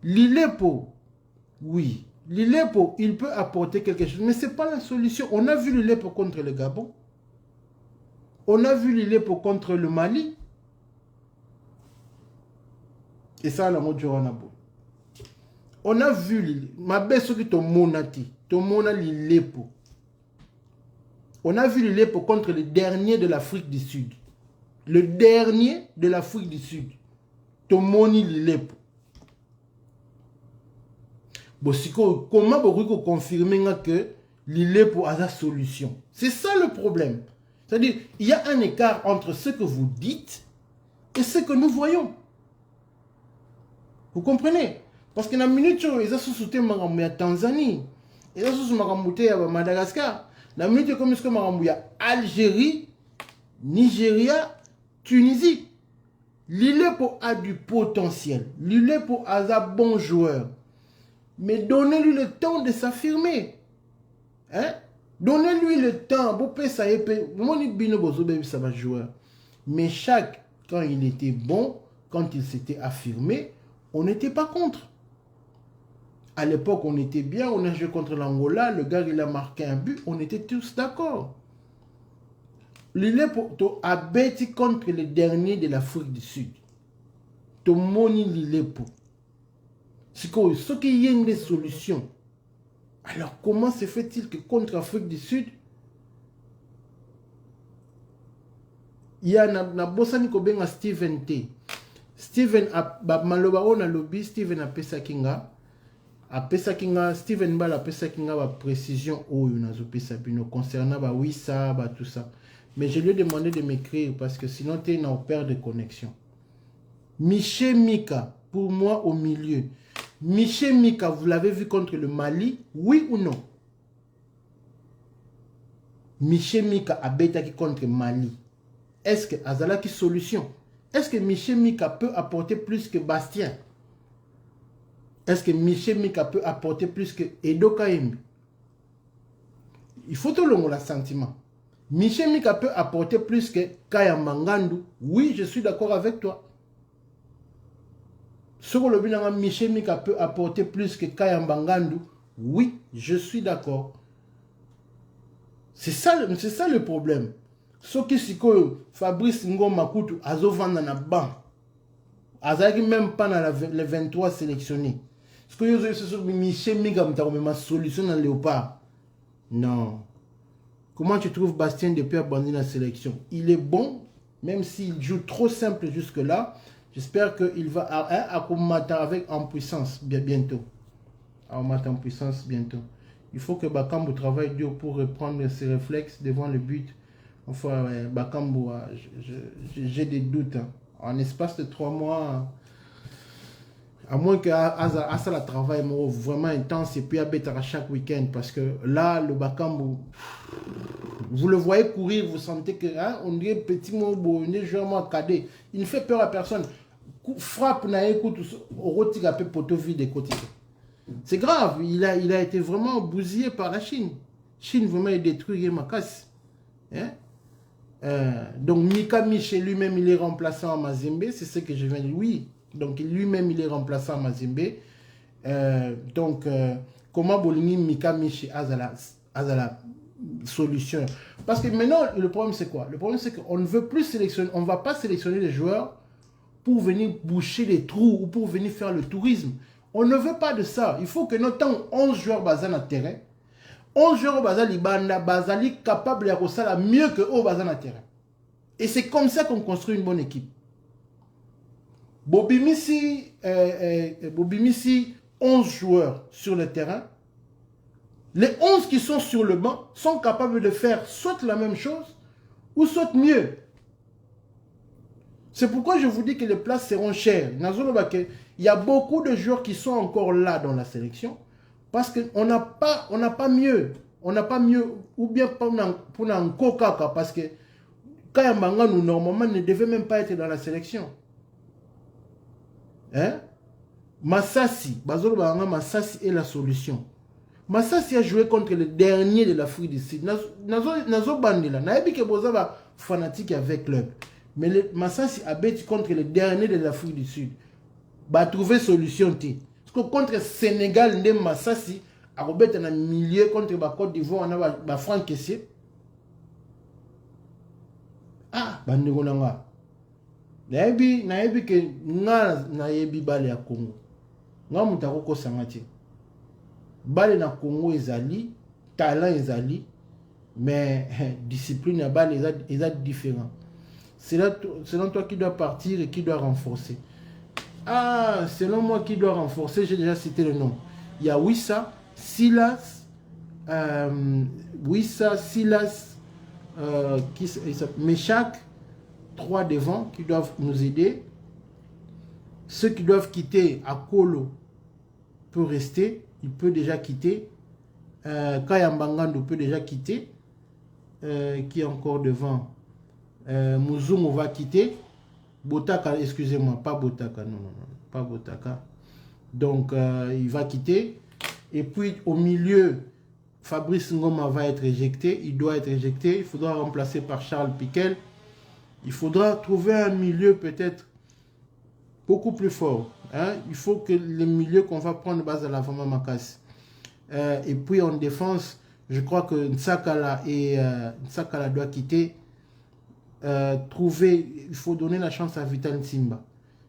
L'ILEPO, oui. L'ILEPO, il peut apporter quelque chose. Mais ce n'est pas la solution. On a vu l'ILEPO contre le Gabon. On a vu l'ILEPO contre le Mali. Et ça, la mode Joranabo. On a vu, ma belle, ce qui est monati, l'ILEPO. On a vu l'ILEPO contre le dernier de l'Afrique du Sud. Le dernier de l'Afrique du Sud. Tomoni l'ILEPO. Bon, comment vous confirmer que l'ILEPO a la solution? C'est ça le problème. C'est-à-dire, il y a un écart entre ce que vous dites et ce que nous voyons. Vous comprenez? Parce que dans la minute, ils ont soutenu la Tanzanie, ils ont soutenu Madagascar. Dans la minute, comme il y a Algérie, Nigeria, Tunisie. L'ILEPO a du potentiel. L'ILEPO a un bon joueur. Mais donnez-lui le temps de s'affirmer. Hein? Donnez-lui le temps. Ça va jouer. Mais chaque, quand il était bon, quand il s'était affirmé, on n'était pas contre. À l'époque, on était bien, on a joué contre l'Angola, le gars, il a marqué un but, on était tous d'accord. L'ILEPO a bêti contre le dernier de l'Afrique du Sud. Tomoni l'ILEPO. C'est que ce qui y a des solutions. Alors, comment se fait-il que contre l'Afrique du Sud, il y a na Bossani Kobenga Steven T. Steven a malobaro na lobby, Steven a pesa kinga. A pesa kinga, Steven Bal a pesa kinga ba précision oyo na zo pesa bino concernant ba oui ça, ba tout ça. Mais je lui ai demandé de m'écrire parce que sinon tu es en perte de connexion. Miché Mika, pour moi au milieu. Miché Mika, vous l'avez vu contre le Mali, oui ou non? Miché Mika a bêtaki contre Mali. Est-ce que Azala qui solution? Est-ce que Miché Mika peut apporter plus que Bastien? Est-ce que Miché Mika peut apporter plus que Edo Kaimbi? Il faut tout le monde le sentiment. Miché Mika peut apporter plus que Kaya Mangandu. Oui, je suis d'accord avec toi. Sur le bilan, Miché Mika peut apporter plus que Kaya Mangandu. Oui, je suis d'accord. C'est ça le problème. Ce qui est que Fabrice Ngoma Kutu a vendu na ban. Azaki même pas dans les 23 sélectionnés. Ce que je dis, Michel Mika ma solution dans Léopard. Non. Comment tu trouves Bastien depuis abandonner la sélection? Il est bon, même s'il joue trop simple jusque-là. J'espère qu'il va accommoder avec en puissance bientôt. En puissance bientôt. Il faut que Bakambu travaille dur pour reprendre ses réflexes devant le but. Enfin, Bakambu, j'ai des doutes. Hein. En espace de 3 mois, à moins que Asa travaille vraiment intense et puis à chaque week-end. Parce que là, le Bakambu, vous le voyez courir, vous sentez que on dirait petit mot, on est joueur cadet. Il ne fait peur à personne. Frappe, n'a écoute, au rôti un peu poteau vide des côtés. C'est grave, il a été vraiment bousillé par la Chine. Chine vraiment est détruit ma casse. Hein? Donc Mika Miché lui-même il est remplaçant à Mazembe, c'est ce que je viens de dire. Oui, donc lui-même il est remplaçant à Mazembe. Comment Boligny Mika Miché a la solution? Parce que maintenant le problème c'est quoi? Le problème c'est qu'on ne veut plus sélectionner, on ne va pas sélectionner les joueurs pour venir boucher les trous ou pour venir faire le tourisme. On ne veut pas de ça. Il faut que notre 11 joueurs basés dans terrain. 11 joueurs basés Libanda, basali capable de faire mieux que eux basés dans terrain. Et c'est comme ça qu'on construit une bonne équipe. Bobimisi, 11 joueurs sur le terrain. Les 11 qui sont sur le banc sont capables de faire soit la même chose ou soit mieux. C'est pourquoi je vous dis que les places seront chères. Il y a beaucoup de joueurs qui sont encore là dans la sélection parce qu'on n'a pas mieux. On n'a pas mieux, ou bien pour un Kokaka, parce que Kayambanga, nous, normalement, ne devait même pas être dans la sélection. Hein? Massassi est la solution. Massassi a joué contre le dernier de l'Afrique du Sud. Nazo Bandela. Naebi que Bozaba fanatique avec club. Mais Massassi a battu contre le dernier de l'Afrique du Sud. Bah trouver solution. Parce que contre le Sénégal, Massassi a rebattu dans le milieu contre la Côte d'Ivoire, on a Franck Kessier. Ah, Bandego Nanga. Naebi que Naebi Bale à Congo. Nga Moutaroko Sangati. Bale na Congo ezali, talent ezali, mais discipline à balle est différent. C'est selon toi qui doit partir et qui doit renforcer. Ah, selon moi qui doit renforcer, j'ai déjà cité le nom. Il y a Wissa, Silas, Meshak, 3 devant qui doivent nous aider. Ceux qui doivent quitter, Akolo peut rester. Il peut déjà quitter. Kayambangando peut déjà quitter. Qui est encore devant? Mouzoumou va quitter. Botaka, excusez-moi, pas Botaka, non, pas Botaka. Donc, il va quitter. Et puis, au milieu, Fabrice Ngoma va être éjecté. Il doit être éjecté. Il faudra remplacer par Charles Piquel. Il faudra trouver un milieu peut-être beaucoup plus fort. Hein? Il faut que les milieux qu'on va prendre base à la Fama Makassi. Et puis en défense, je crois que Nsakala doit quitter. Il faut donner la chance à Vital Nsimba.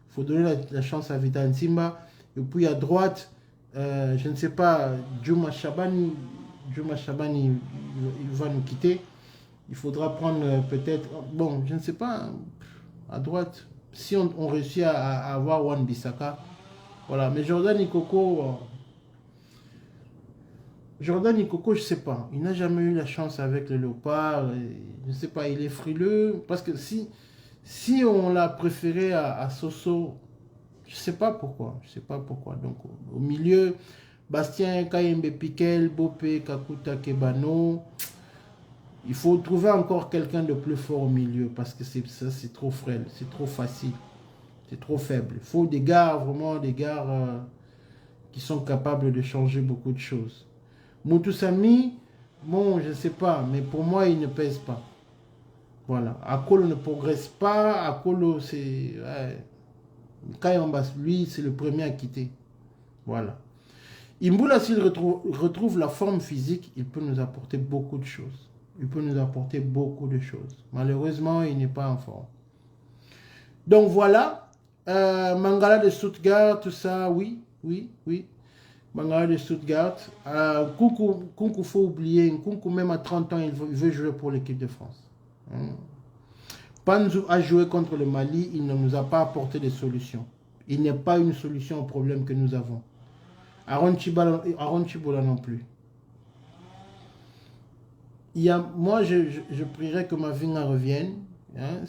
Il faut donner la chance à Vital Nsimba. Et puis à droite, je ne sais pas, Djouma Chabani, il va nous quitter. Il faudra prendre peut-être, bon, je ne sais pas, à droite. Si on réussit à avoir Wan Bissaka, voilà. Mais Jordan Ikoko, je ne sais pas. Il n'a jamais eu la chance avec le Léopard. Je ne sais pas, il est frileux. Parce que si on l'a préféré à Soso, je ne sais pas pourquoi. Je sais pas pourquoi. Donc, au milieu, Bastien, Kayembe Piquel, Bopé, Kakuta, Kebano. Il faut trouver encore quelqu'un de plus fort au milieu parce que c'est trop frêle, c'est trop facile, c'est trop faible. Il faut des gars, vraiment des gars qui sont capables de changer beaucoup de choses. Moutoussami, bon, je ne sais pas, mais pour moi, il ne pèse pas. Voilà. Akolo ne progresse pas. Akolo, c'est... Ouais. Kayamba, lui, c'est le premier à quitter. Voilà. Imboula, s'il retrouve la forme physique, il peut nous apporter beaucoup de choses. Il peut nous apporter beaucoup de choses. Malheureusement, il n'est pas en forme. Donc voilà. Mangala de Stuttgart, tout ça, oui. Mangala de Stuttgart. Kunku, faut oublier. Kunku, même à 30 ans, il veut jouer pour l'équipe de France. Panzu a joué contre le Mali. Il ne nous a pas apporté de solution. Il n'est pas une solution au problème que nous avons. Aaron Chibola non plus. Moi, je prierais que Mavinga revienne. Hein,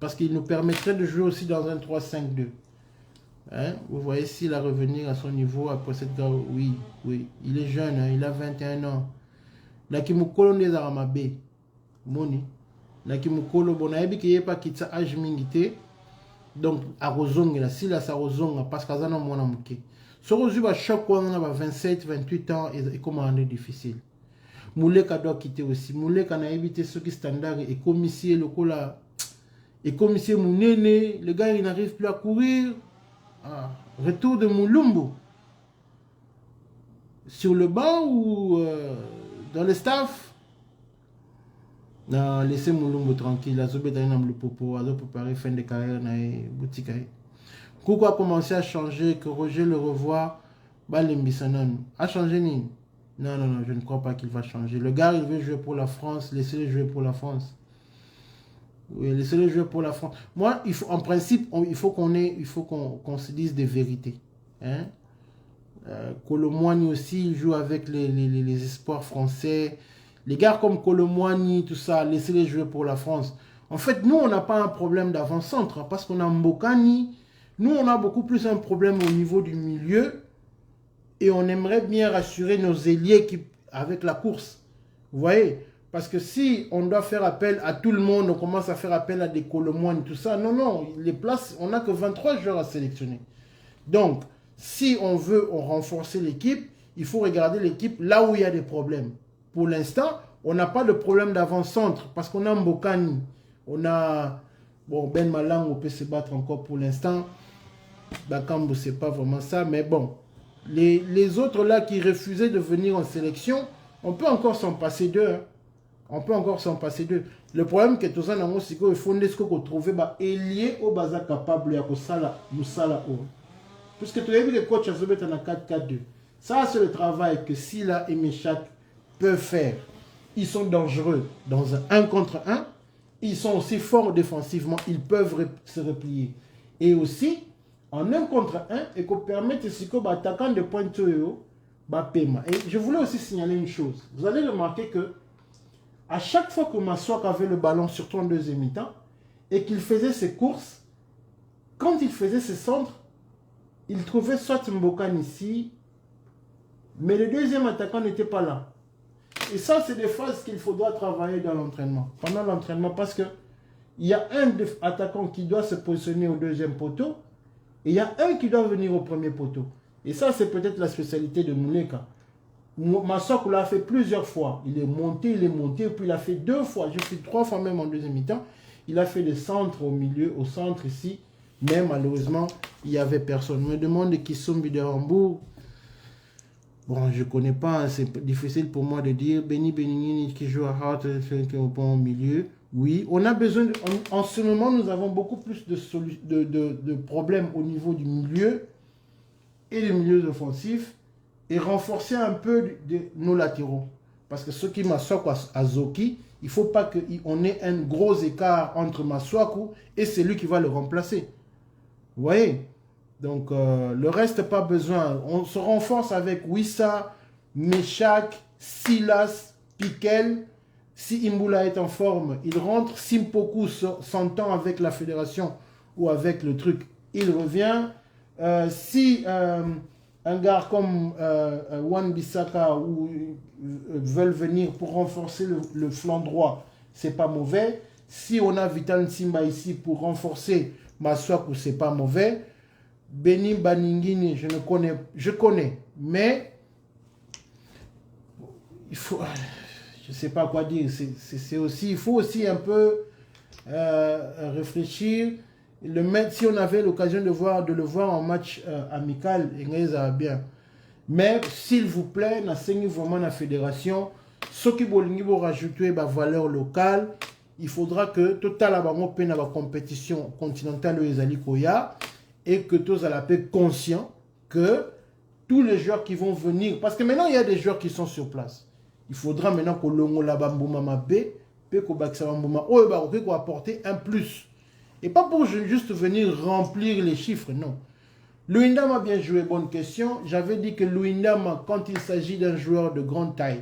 parce qu'il nous permettrait de jouer aussi dans un 3-5-2. Hein, vous voyez, s'il a revenir à son niveau après cette gare, oui. Il est jeune, hein, il a 21 ans. Nakimukolo Nezaramabe. Moni. Nakimukolo, Bonaebi qui n'est pas kitsa âge mingité. Donc, à Rozonga, s'il a sa Rozonga, parce qu'à Zana Mona Mouké. Ce Rozuba, chaque fois, on a 27, 28 ans et comment on est difficile. Mouleka doit quitter aussi. Mouleka n'a évité ce qui est standard et commissaire le cola. Et commissaire Mounene, le gars il n'arrive plus à courir. Ah, retour de Moulumbo. Sur le banc ou dans le staff? Non, laissez Moulumbo tranquille. Azobé dans le popo. Azobé préparer fin de carrière dans les boutiques. Koukou a commencé à changer, que Roger le revoit. Balembisanan. A changé ni? Non, je ne crois pas qu'il va changer. Le gars, il veut jouer pour la France. Laissez-le jouer pour la France. Oui, laissez-le jouer pour la France. Moi, en principe, il faut qu'on se dise des vérités. Hein? Colomwani aussi, il joue avec les espoirs français. Les gars comme Colomwani, tout ça, laissez-les jouer pour la France. En fait, nous, on n'a pas un problème d'avant-centre. Hein, parce qu'on a Mbokani. Nous, on a beaucoup plus un problème au niveau du milieu. Et on aimerait bien rassurer nos ailiers avec la course. Vous voyez? Parce que si on doit faire appel à tout le monde, on commence à faire appel à des Colomoines, tout ça. Non, les places, on n'a que 23 joueurs à sélectionner. Donc, si on veut renforcer l'équipe, il faut regarder l'équipe là où il y a des problèmes. Pour l'instant, on n'a pas de problème d'avant-centre parce qu'on a Mbokani, on a bon, Ben Malang, on peut se battre encore pour l'instant. Bakambu, c'est pas vraiment ça, mais bon. Les autres là qui refusaient de venir en sélection, on peut encore s'en passer d'eux. Hein. On peut encore s'en passer d'eux. Le problème que tout ça, c'est qu'il faut trouver lié au bazar capable de faire puisque tu as vu que le coach a joué en 4-4-2. Ça, c'est le travail que Silla et Meshak peuvent faire. Ils sont dangereux dans un 1 contre 1. Ils sont aussi forts défensivement. Ils peuvent se replier. Et aussi, en 1 contre 1, et qu'on permette que l'attaquant de pointe paiement. Et je voulais aussi signaler une chose. Vous allez remarquer que à chaque fois que Maswak avait le ballon, surtout en deuxième mi-temps, et qu'il faisait ses courses, quand il faisait ses centres, il trouvait soit Mbokan ici, mais le deuxième attaquant n'était pas là. Et ça, c'est des phases qu'il faudra travailler dans l'entraînement. Pendant l'entraînement, parce qu'il y a un attaquant qui doit se positionner au deuxième poteau, et il y a un qui doit venir au premier poteau. Et ça, c'est peut-être la spécialité de Mouleka. Maswak l'a fait plusieurs fois. Il est monté, puis il a fait 2 fois, je suis 3 fois même en deuxième mi-temps. Il a fait des centres au milieu, au centre ici. Mais malheureusement, il n'y avait personne. Je me demande qui sont de Hambourg. Bon, je ne connais pas, c'est difficile pour moi de dire. Benny Benigni qui joue à Hart, au milieu. Oui, on a besoin, en ce moment, nous avons beaucoup plus de problèmes au niveau du milieu et des milieux offensifs et renforcer un peu nos latéraux. Parce que ce qui Maswak à Zoki, il ne faut pas qu'on ait un gros écart entre Maswaku et celui qui va le remplacer. Vous voyez? Donc, le reste, pas besoin. On se renforce avec Wissa, Meshak, Silas, Piquel. Si Imbula est en forme, il rentre. Simpoku s'entend avec la fédération ou avec le truc, il revient. Si un gars comme Wan Bissaka veulent venir pour renforcer le flanc droit, c'est pas mauvais. Si on a Vital Simba ici pour renforcer Maswak, c'est pas mauvais. Benny Baningini, je connais, mais il faut, je sais pas quoi dire. C'est aussi, il faut aussi un peu réfléchir. Si on avait l'occasion de le voir en match amical, il va bien. Mais s'il vous plaît, n'enseignez vraiment la fédération. Ce qui veut rajouter la valeur locale, il faudra que Total Abango peine à la compétition continentale Koya et que tous à la paix conscient que tous les joueurs qui vont venir, parce que maintenant il y a des joueurs qui sont sur place. Il faudra maintenant que l'ongo la bambouma mabé, que baksa bambouma ko apporter un plus. Et pas pour juste venir remplir les chiffres, non. Luindam a bien joué, bonne question. J'avais dit que Luindam, quand il s'agit d'un joueur de grande taille,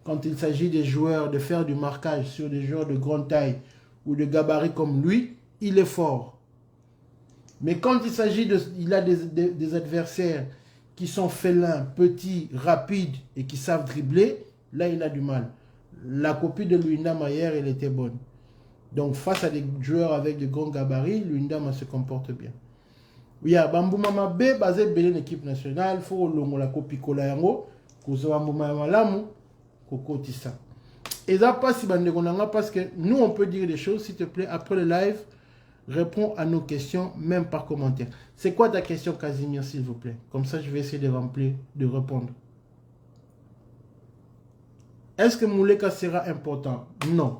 quand il s'agit des joueurs de faire du marquage sur des joueurs de grande taille ou de gabarit comme lui, il est fort. Mais quand il s'agit il a des adversaires qui sont félins, petits, rapides et qui savent dribbler, là il a du mal. La copie de Luindam hier, elle était bonne. Donc face à des joueurs avec de grands gabarits, Luindam se comporte bien. Oui, Bambouma Mabé, basé sur l'équipe nationale, il faut que la copie Kolayango, que ce Bambouma Malamu, Koko Tissa. Et ça passe parce que nous on peut dire des choses, s'il te plaît, après le live, réponds à nos questions, même par commentaire. C'est quoi ta question, Casimir, s'il vous plaît? Comme ça, je vais essayer de répondre. Est-ce que Mouleka sera important? Non.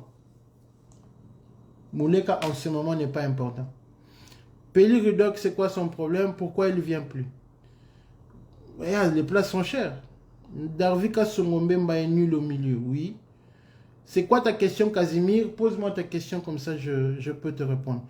Mouleka, en ce moment, n'est pas important. Peli Rudok, c'est quoi son problème? Pourquoi il ne vient plus? Regarde, les places sont chères. Darvika Songombemba est nul au milieu, oui. C'est quoi ta question, Casimir? Pose-moi ta question, comme ça, je peux te répondre.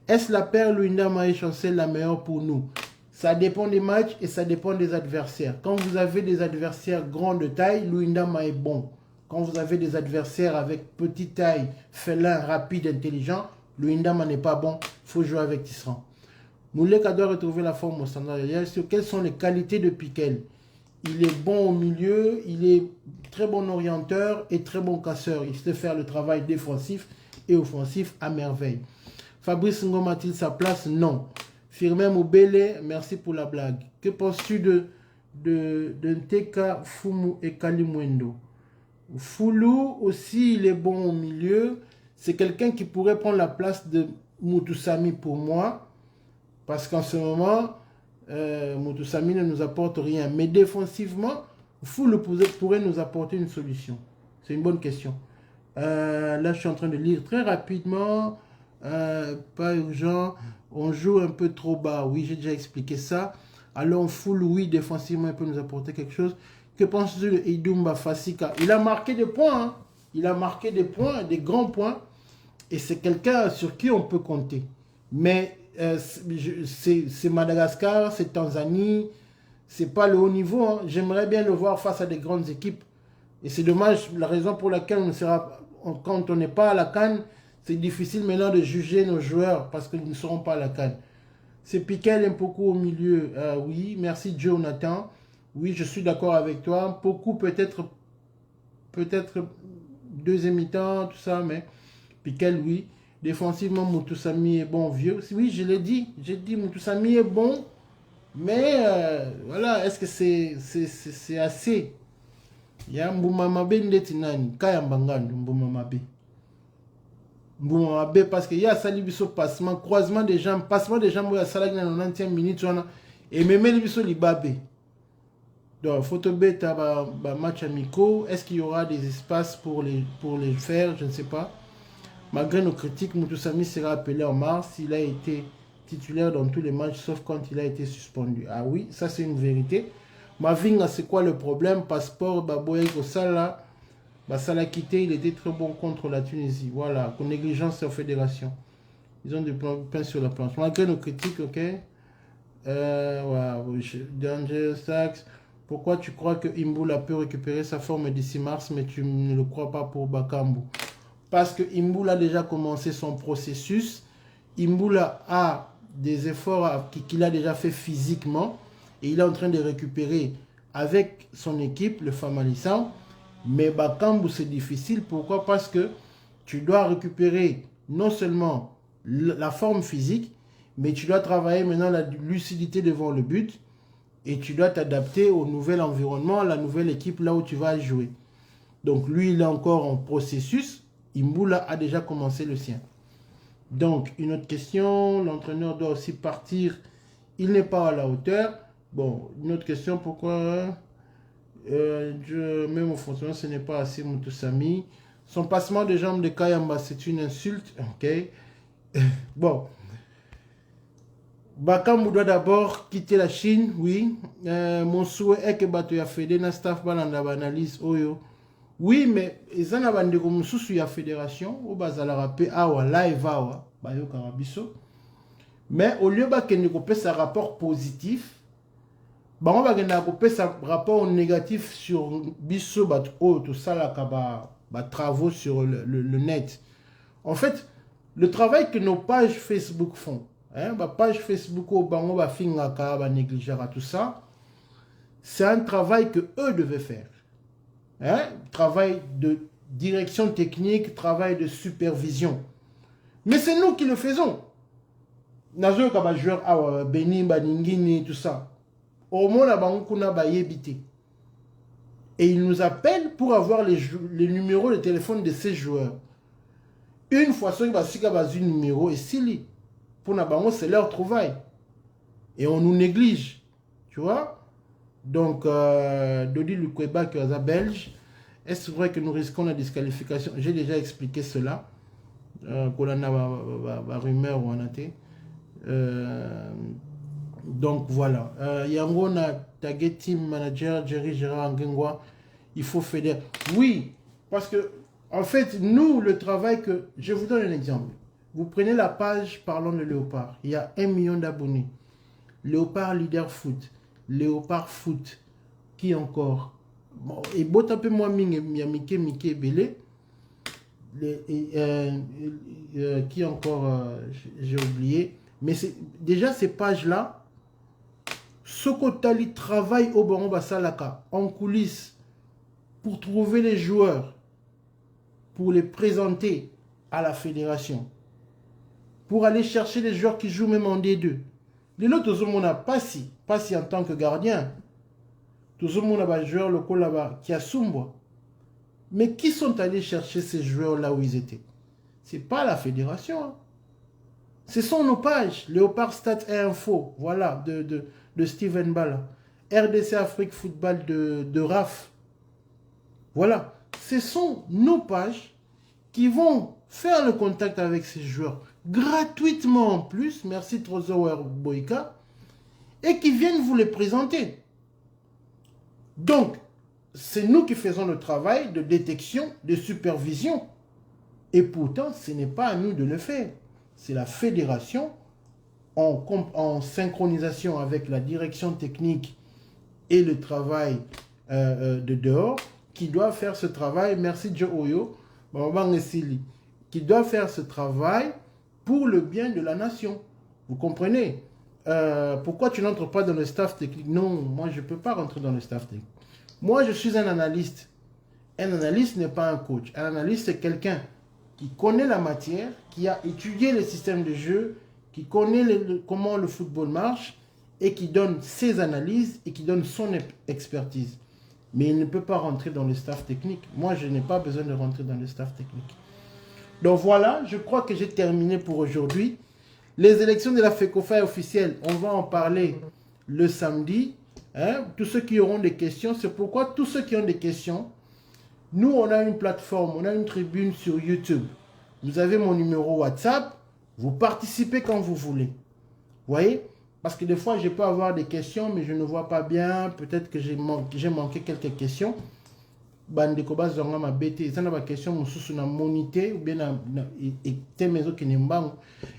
Est-ce la paire Luindam et Chancel la meilleure pour nous? Ça dépend des matchs et ça dépend des adversaires. Quand vous avez des adversaires grands de taille, Luindam est bon. Quand vous avez des adversaires avec petite taille, félin, rapide, intelligent, Luindam n'est pas bon. Il faut jouer avec Tisserand. Mouleka doit retrouver la forme au standard. Quelles sont les qualités de Piquel? Il est bon au milieu, il est très bon orienteur et très bon casseur. Il sait faire le travail défensif et offensif à merveille. Fabrice Ngom a-t-il sa place? Non. Firmin Moubele, merci pour la blague. Que penses-tu de Nteka, Fumu et Kalimwendo. Foulou aussi, il est bon au milieu. C'est quelqu'un qui pourrait prendre la place de Mutusami pour moi. Parce qu'en ce moment, Mutusami ne nous apporte rien. Mais défensivement, Foulou pourrait nous apporter une solution. C'est une bonne question. Là, je suis en train de lire très rapidement. Pas urgent. On joue un peu trop bas. Oui, j'ai déjà expliqué ça. Alors, Foulou, oui, défensivement, il peut nous apporter quelque chose. Que penses-tu de Idumba Fasika? Il a marqué des points. Hein. Il a marqué des points, des grands points. Et c'est quelqu'un sur qui on peut compter. Mais c'est Madagascar, c'est Tanzanie. C'est pas le haut niveau. Hein. J'aimerais bien le voir face à des grandes équipes. Et c'est dommage, la raison pour laquelle quand on n'est pas à la CAN, c'est difficile maintenant de juger nos joueurs parce qu'ils ne seront pas à la CAN. C'est Piquel Mpoko au milieu. Oui, merci Jonathan. Oui, je suis d'accord avec toi. Beaucoup peut-être deuxième mi-temps, tout ça, mais Piquel, oui. Défensivement, Mutusami est bon, vieux. Oui, je l'ai dit. J'ai dit Mutusami est bon, mais voilà, est-ce que c'est assez? Il y a Mboumamabe Ndetinani, Kaya Mbangandu, Mboumamabe. Mboumamabe, parce qu'il y a Salibiso passement, croisement des jambes, passement des jambes, il y a Salag dans la 90e minute, et même Libiso Libabe. Donc, photo bêta, match amicaux. Est-ce qu'il y aura des espaces pour les faire? Je ne sais pas. Malgré nos critiques, Mutusami sera appelé en mars. Il a été titulaire dans tous les matchs, sauf quand il a été suspendu. Ah oui, ça c'est une vérité. Mavinga, c'est quoi le problème? Passeport, Baboye, Kosala. Bassala quitté, il était très bon contre la Tunisie. Voilà, pour négligence en fédération. Ils ont du pain sur la planche. Malgré nos critiques, ok. Voilà, Danger, Sax. Pourquoi tu crois que Imboula peut récupérer sa forme d'ici mars, mais tu ne le crois pas pour Bakambu? Parce que Imboula a déjà commencé son processus. Imboula a des efforts qu'il a déjà fait physiquement. Et il est en train de récupérer avec son équipe, le Famalissan. Mais Bakambu, c'est difficile. Pourquoi? Parce que tu dois récupérer non seulement la forme physique, mais tu dois travailler maintenant la lucidité devant le but. Et tu dois t'adapter au nouvel environnement, à la nouvelle équipe, là où tu vas jouer. Donc lui, il est encore en processus. Imboula a déjà commencé le sien. Donc, une autre question. L'entraîneur doit aussi partir. Il n'est pas à la hauteur. Bon, une autre question. Pourquoi même au fonctionnement, ce n'est pas assez Mutusami. Son passement de jambes de Kayamba, c'est une insulte. Ok. Bon. Bakambu doit d'abord quitter la Chine, oui. Mon souhait est que Bato ya Fede na staff balanda analyse oyo. Oui, mais ils en ont comme sous la fédération, au bazala rapé awa live awa, bayo karabiso. Mais au lieu de couper sa rapport positif, on va couper sa rapport négatif sur biso bat tout ça là travaux sur le net. En fait, le travail que nos pages Facebook font. Hein, page Facebook au bango ba fingaka ba négligera tout ça, c'est un travail que eux devaient faire. Hein, travail de direction technique, travail de supervision. Mais c'est nous qui le faisons. Nazo kaba joueur awa Beni Baningini tout ça. Au moins la bango kuna ba yebité. Et ils nous appellent pour avoir les numéros de téléphone de ces joueurs. Une fois sur un numéro et s'il pour Nabango, c'est leur trouvaille. Et on nous néglige. Tu vois? Donc, Dodi Lukweba, qui est belge, est-ce vrai que nous risquons la disqualification? J'ai déjà expliqué cela. Kolana va rumeur ou en athée. Donc, voilà. Yango na tagué team manager, Jerry Gérard Ngengwa. Il faut fédérer. Oui, parce que, en fait, nous, le travail que... Je vous donne un exemple. Vous prenez la page Parlons de Léopard. Il y a 1 million d'abonnés. Léopard Leader Foot. Léopard Foot. Qui encore? Bon, et bot un peu moins Mickey Belé. Qui encore? J'ai oublié. Mais déjà ces pages-là, Sokotali travaille au Baron Basalaka en coulisses pour trouver les joueurs, pour les présenter à la fédération. Pour aller chercher les joueurs qui jouent même en D2. Les autres, on n'a pas si en tant que gardien. Tout le monde a des joueurs locaux là-bas qui a Sumbo. Mais qui sont allés chercher ces joueurs là où ils étaient? Ce n'est pas la fédération. Hein. Ce sont nos pages. Léopard Stats et Info. Voilà, de Steven Bala. RDC Afrique Football de RAF. Voilà. Ce sont nos pages qui vont faire le contact avec ces joueurs gratuitement en plus. Merci Trozower Boyka. Et qui viennent vous les présenter. Donc, c'est nous qui faisons le travail de détection, de supervision. Et pourtant, ce n'est pas à nous de le faire. C'est la fédération, en synchronisation avec la direction technique et le travail de dehors, qui doit faire ce travail. Merci Joe Oyo, qui doit faire ce travail pour le bien de la nation. Vous comprenez? Pourquoi tu n'entres pas dans le staff technique? Non, moi je ne peux pas rentrer dans le staff technique. Moi je suis un analyste. Un analyste n'est pas un coach. Un analyste c'est quelqu'un qui connaît la matière, qui a étudié le système de jeu, qui connaît comment le football marche et qui donne ses analyses et qui donne son expertise. Mais il ne peut pas rentrer dans le staff technique. Moi je n'ai pas besoin de rentrer dans le staff technique. Donc voilà, je crois que j'ai terminé pour aujourd'hui. Les élections de la FECOFA officielles, on va en parler le samedi. Hein? Tous ceux qui auront des questions, c'est pourquoi tous ceux qui ont des questions, nous on a une plateforme, on a une tribune sur YouTube. Vous avez mon numéro WhatsApp, vous participez quand vous voulez. Vous voyez? Parce que des fois, je peux avoir des questions, mais je ne vois pas bien. Peut-être que j'ai manqué quelques questions. Bandeko zonga ma bête, ça n'a pas question sous na monité ou bien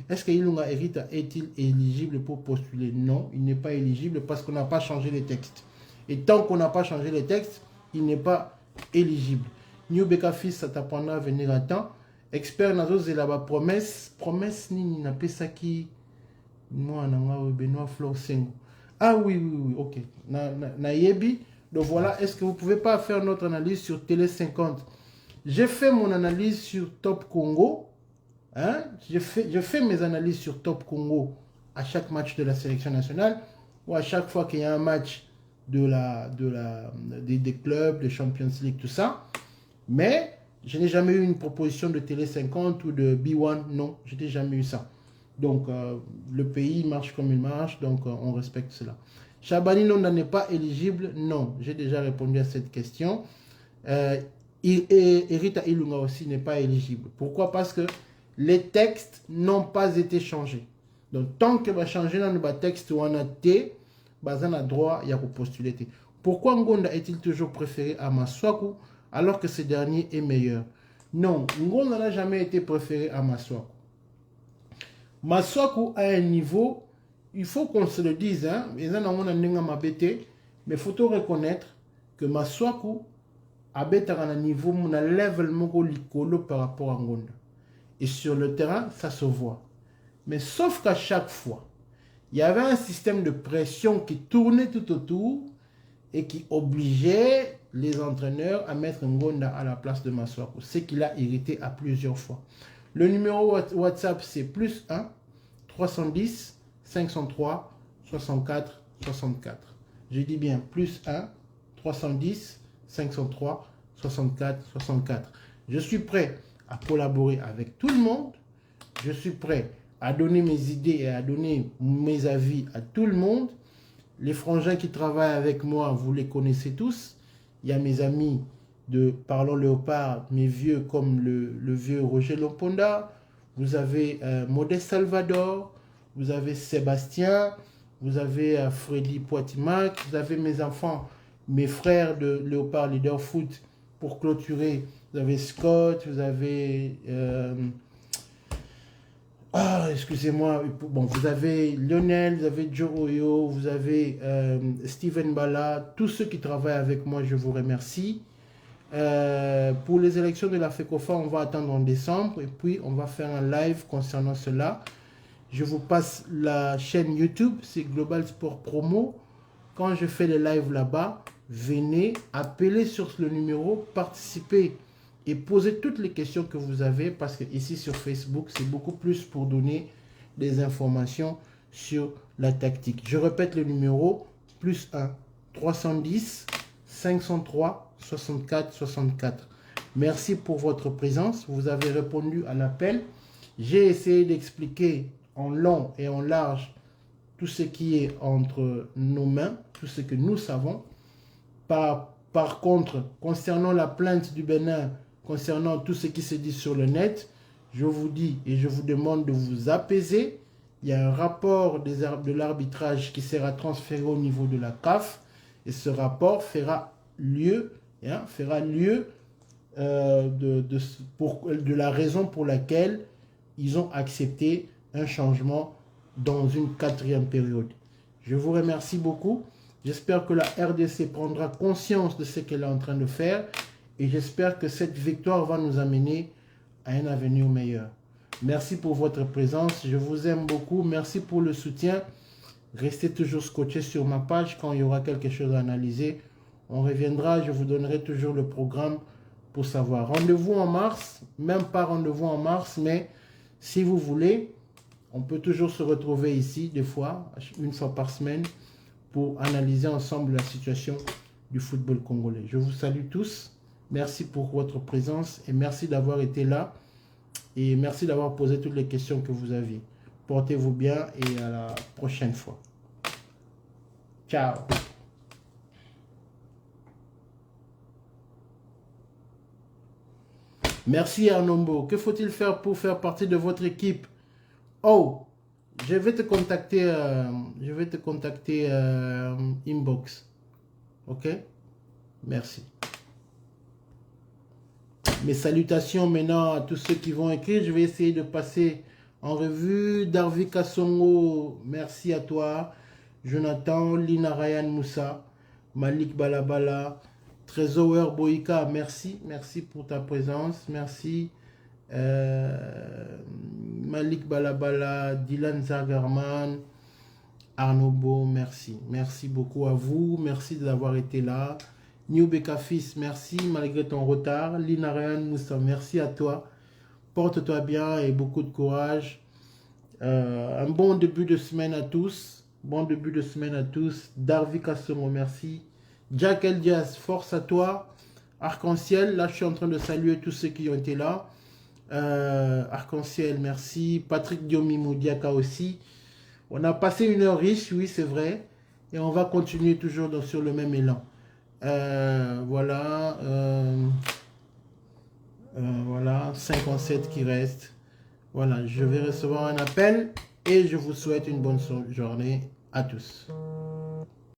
est-ce que Ilunga Hérita est-il éligible pour postuler? Non, il n'est pas éligible parce qu'on n'a pas changé les textes. Et tant qu'on n'a pas changé les textes, il n'est pas éligible. New Beka Fils, ça t'apprendra à venir à temps. Expert Nazo Zelaba promesse ni n'a pas ça qui moi Benoît Flor Sengo. Ah oui, ok. Na yebi. Donc voilà, est-ce que vous ne pouvez pas faire notre analyse sur Télé 50? J'ai fait mon analyse sur Top Congo. Hein? Je fais mes analyses sur Top Congo à chaque match de la sélection nationale ou à chaque fois qu'il y a un match des clubs, de Champions League, tout ça. Mais je n'ai jamais eu une proposition de Télé 50 ou de B1. Non, je n'ai jamais eu ça. Donc, le pays marche comme il marche, donc on respecte cela. Chabani n'est pas éligible. Non, j'ai déjà répondu à cette question. Hérita Ilunga aussi n'est pas éligible. Pourquoi? Parce que les textes n'ont pas été changés. Donc, tant que va changer dans le texte où on a T, on a droit à postuler. Pourquoi Ngonda est-il toujours préféré à Maswaku alors que ce dernier est meilleur? Non, Ngonda n'a jamais été préféré à Maswaku. Maswaku a un niveau. Il faut qu'on se le dise, hein, mais il faut reconnaître que Maswaku a un niveau, un level par rapport à Ngonda. Et sur le terrain, ça se voit. Mais sauf qu'à chaque fois, il y avait un système de pression qui tournait tout autour et qui obligeait les entraîneurs à mettre Ngonda à la place de Maswaku. Ce qu'il a irrité à plusieurs fois. Le numéro WhatsApp, c'est +1 310 503 64 64. Je dis bien +1 310 503 64 64. Je suis prêt à collaborer avec tout le monde. Je suis prêt à donner mes idées et à donner mes avis à tout le monde. Les frangins qui travaillent avec moi, vous les connaissez tous. Il y a mes amis de Parlons Léopard, mes vieux comme le vieux Roger Loponda. Vous avez Modeste Salvador. Vous avez Sébastien, vous avez Freddy Poitimac, vous avez mes enfants, mes frères de Léopard Leader Foot pour clôturer. Vous avez Scott, vous avez... excusez-moi. Bon, vous avez Lionel, vous avez Joe Oyo, vous avez Steven Bala. Tous ceux qui travaillent avec moi, je vous remercie. Pour les élections de la FECOFA, on va attendre en décembre et puis on va faire un live concernant cela. Je vous passe la chaîne YouTube, c'est Global Sport Promo. Quand je fais les lives là-bas, venez, appelez sur le numéro, participez et posez toutes les questions que vous avez parce que ici sur Facebook, c'est beaucoup plus pour donner des informations sur la tactique. Je répète le numéro, +1 310 503 64 64. Merci pour votre présence. Vous avez répondu à l'appel. J'ai essayé d'expliquer en long et en large tout ce qui est entre nos mains, tout ce que nous savons. Par contre, concernant la plainte du Bénin, concernant tout ce qui se dit sur le net, je vous dis et je vous demande de vous apaiser. Il y a un rapport de l'arbitrage qui sera transféré au niveau de la CAF et ce rapport fera lieu de la raison pour laquelle ils ont accepté un changement dans une 4e période. Je vous remercie beaucoup. J'espère que la RDC prendra conscience de ce qu'elle est en train de faire et j'espère que cette victoire va nous amener à un avenir meilleur. Merci pour votre présence. Je vous aime beaucoup. Merci pour le soutien. Restez toujours scotchés sur ma page quand il y aura quelque chose à analyser. On reviendra. Je vous donnerai toujours le programme pour savoir. Rendez-vous en mars. Même pas rendez-vous en mars, mais si vous voulez, on peut toujours se retrouver ici, des fois, une fois par semaine, pour analyser ensemble la situation du football congolais. Je vous salue tous. Merci pour votre présence et merci d'avoir été là. Et merci d'avoir posé toutes les questions que vous aviez. Portez-vous bien et à la prochaine fois. Ciao. Merci Arnombo. Que faut-il faire pour faire partie de votre équipe? Oh, je vais te contacter inbox. Ok? Merci. Mes salutations maintenant à tous ceux qui vont écrire. Je vais essayer de passer en revue. Darvi Kassongo, merci à toi. Jonathan, Lina Ryan Moussa, Malik Balabala, Trésor Boïka, merci. Merci pour ta présence. Merci. Malik Balabala, Dylan Zagarman, Arnaud Beau, merci. Merci beaucoup à vous. Merci d'avoir été là. New Bekafis, merci malgré ton retard. Lina Ryan Moussa, merci à toi. Porte-toi bien et beaucoup de courage. Un bon début de semaine à tous. Bon début de semaine à tous. Darvi Kassomo, merci. Jack Eldias, force à toi. Arc-en-ciel, là je suis en train de saluer tous ceux qui ont été là. Arc-en-ciel, merci. Patrick Diomi Moudiaka aussi. On a passé une heure riche, oui c'est vrai. Et on va continuer toujours sur le même élan. Voilà. Voilà, 57 qui restent. Voilà, je vais recevoir un appel et je vous souhaite une bonne journée à tous.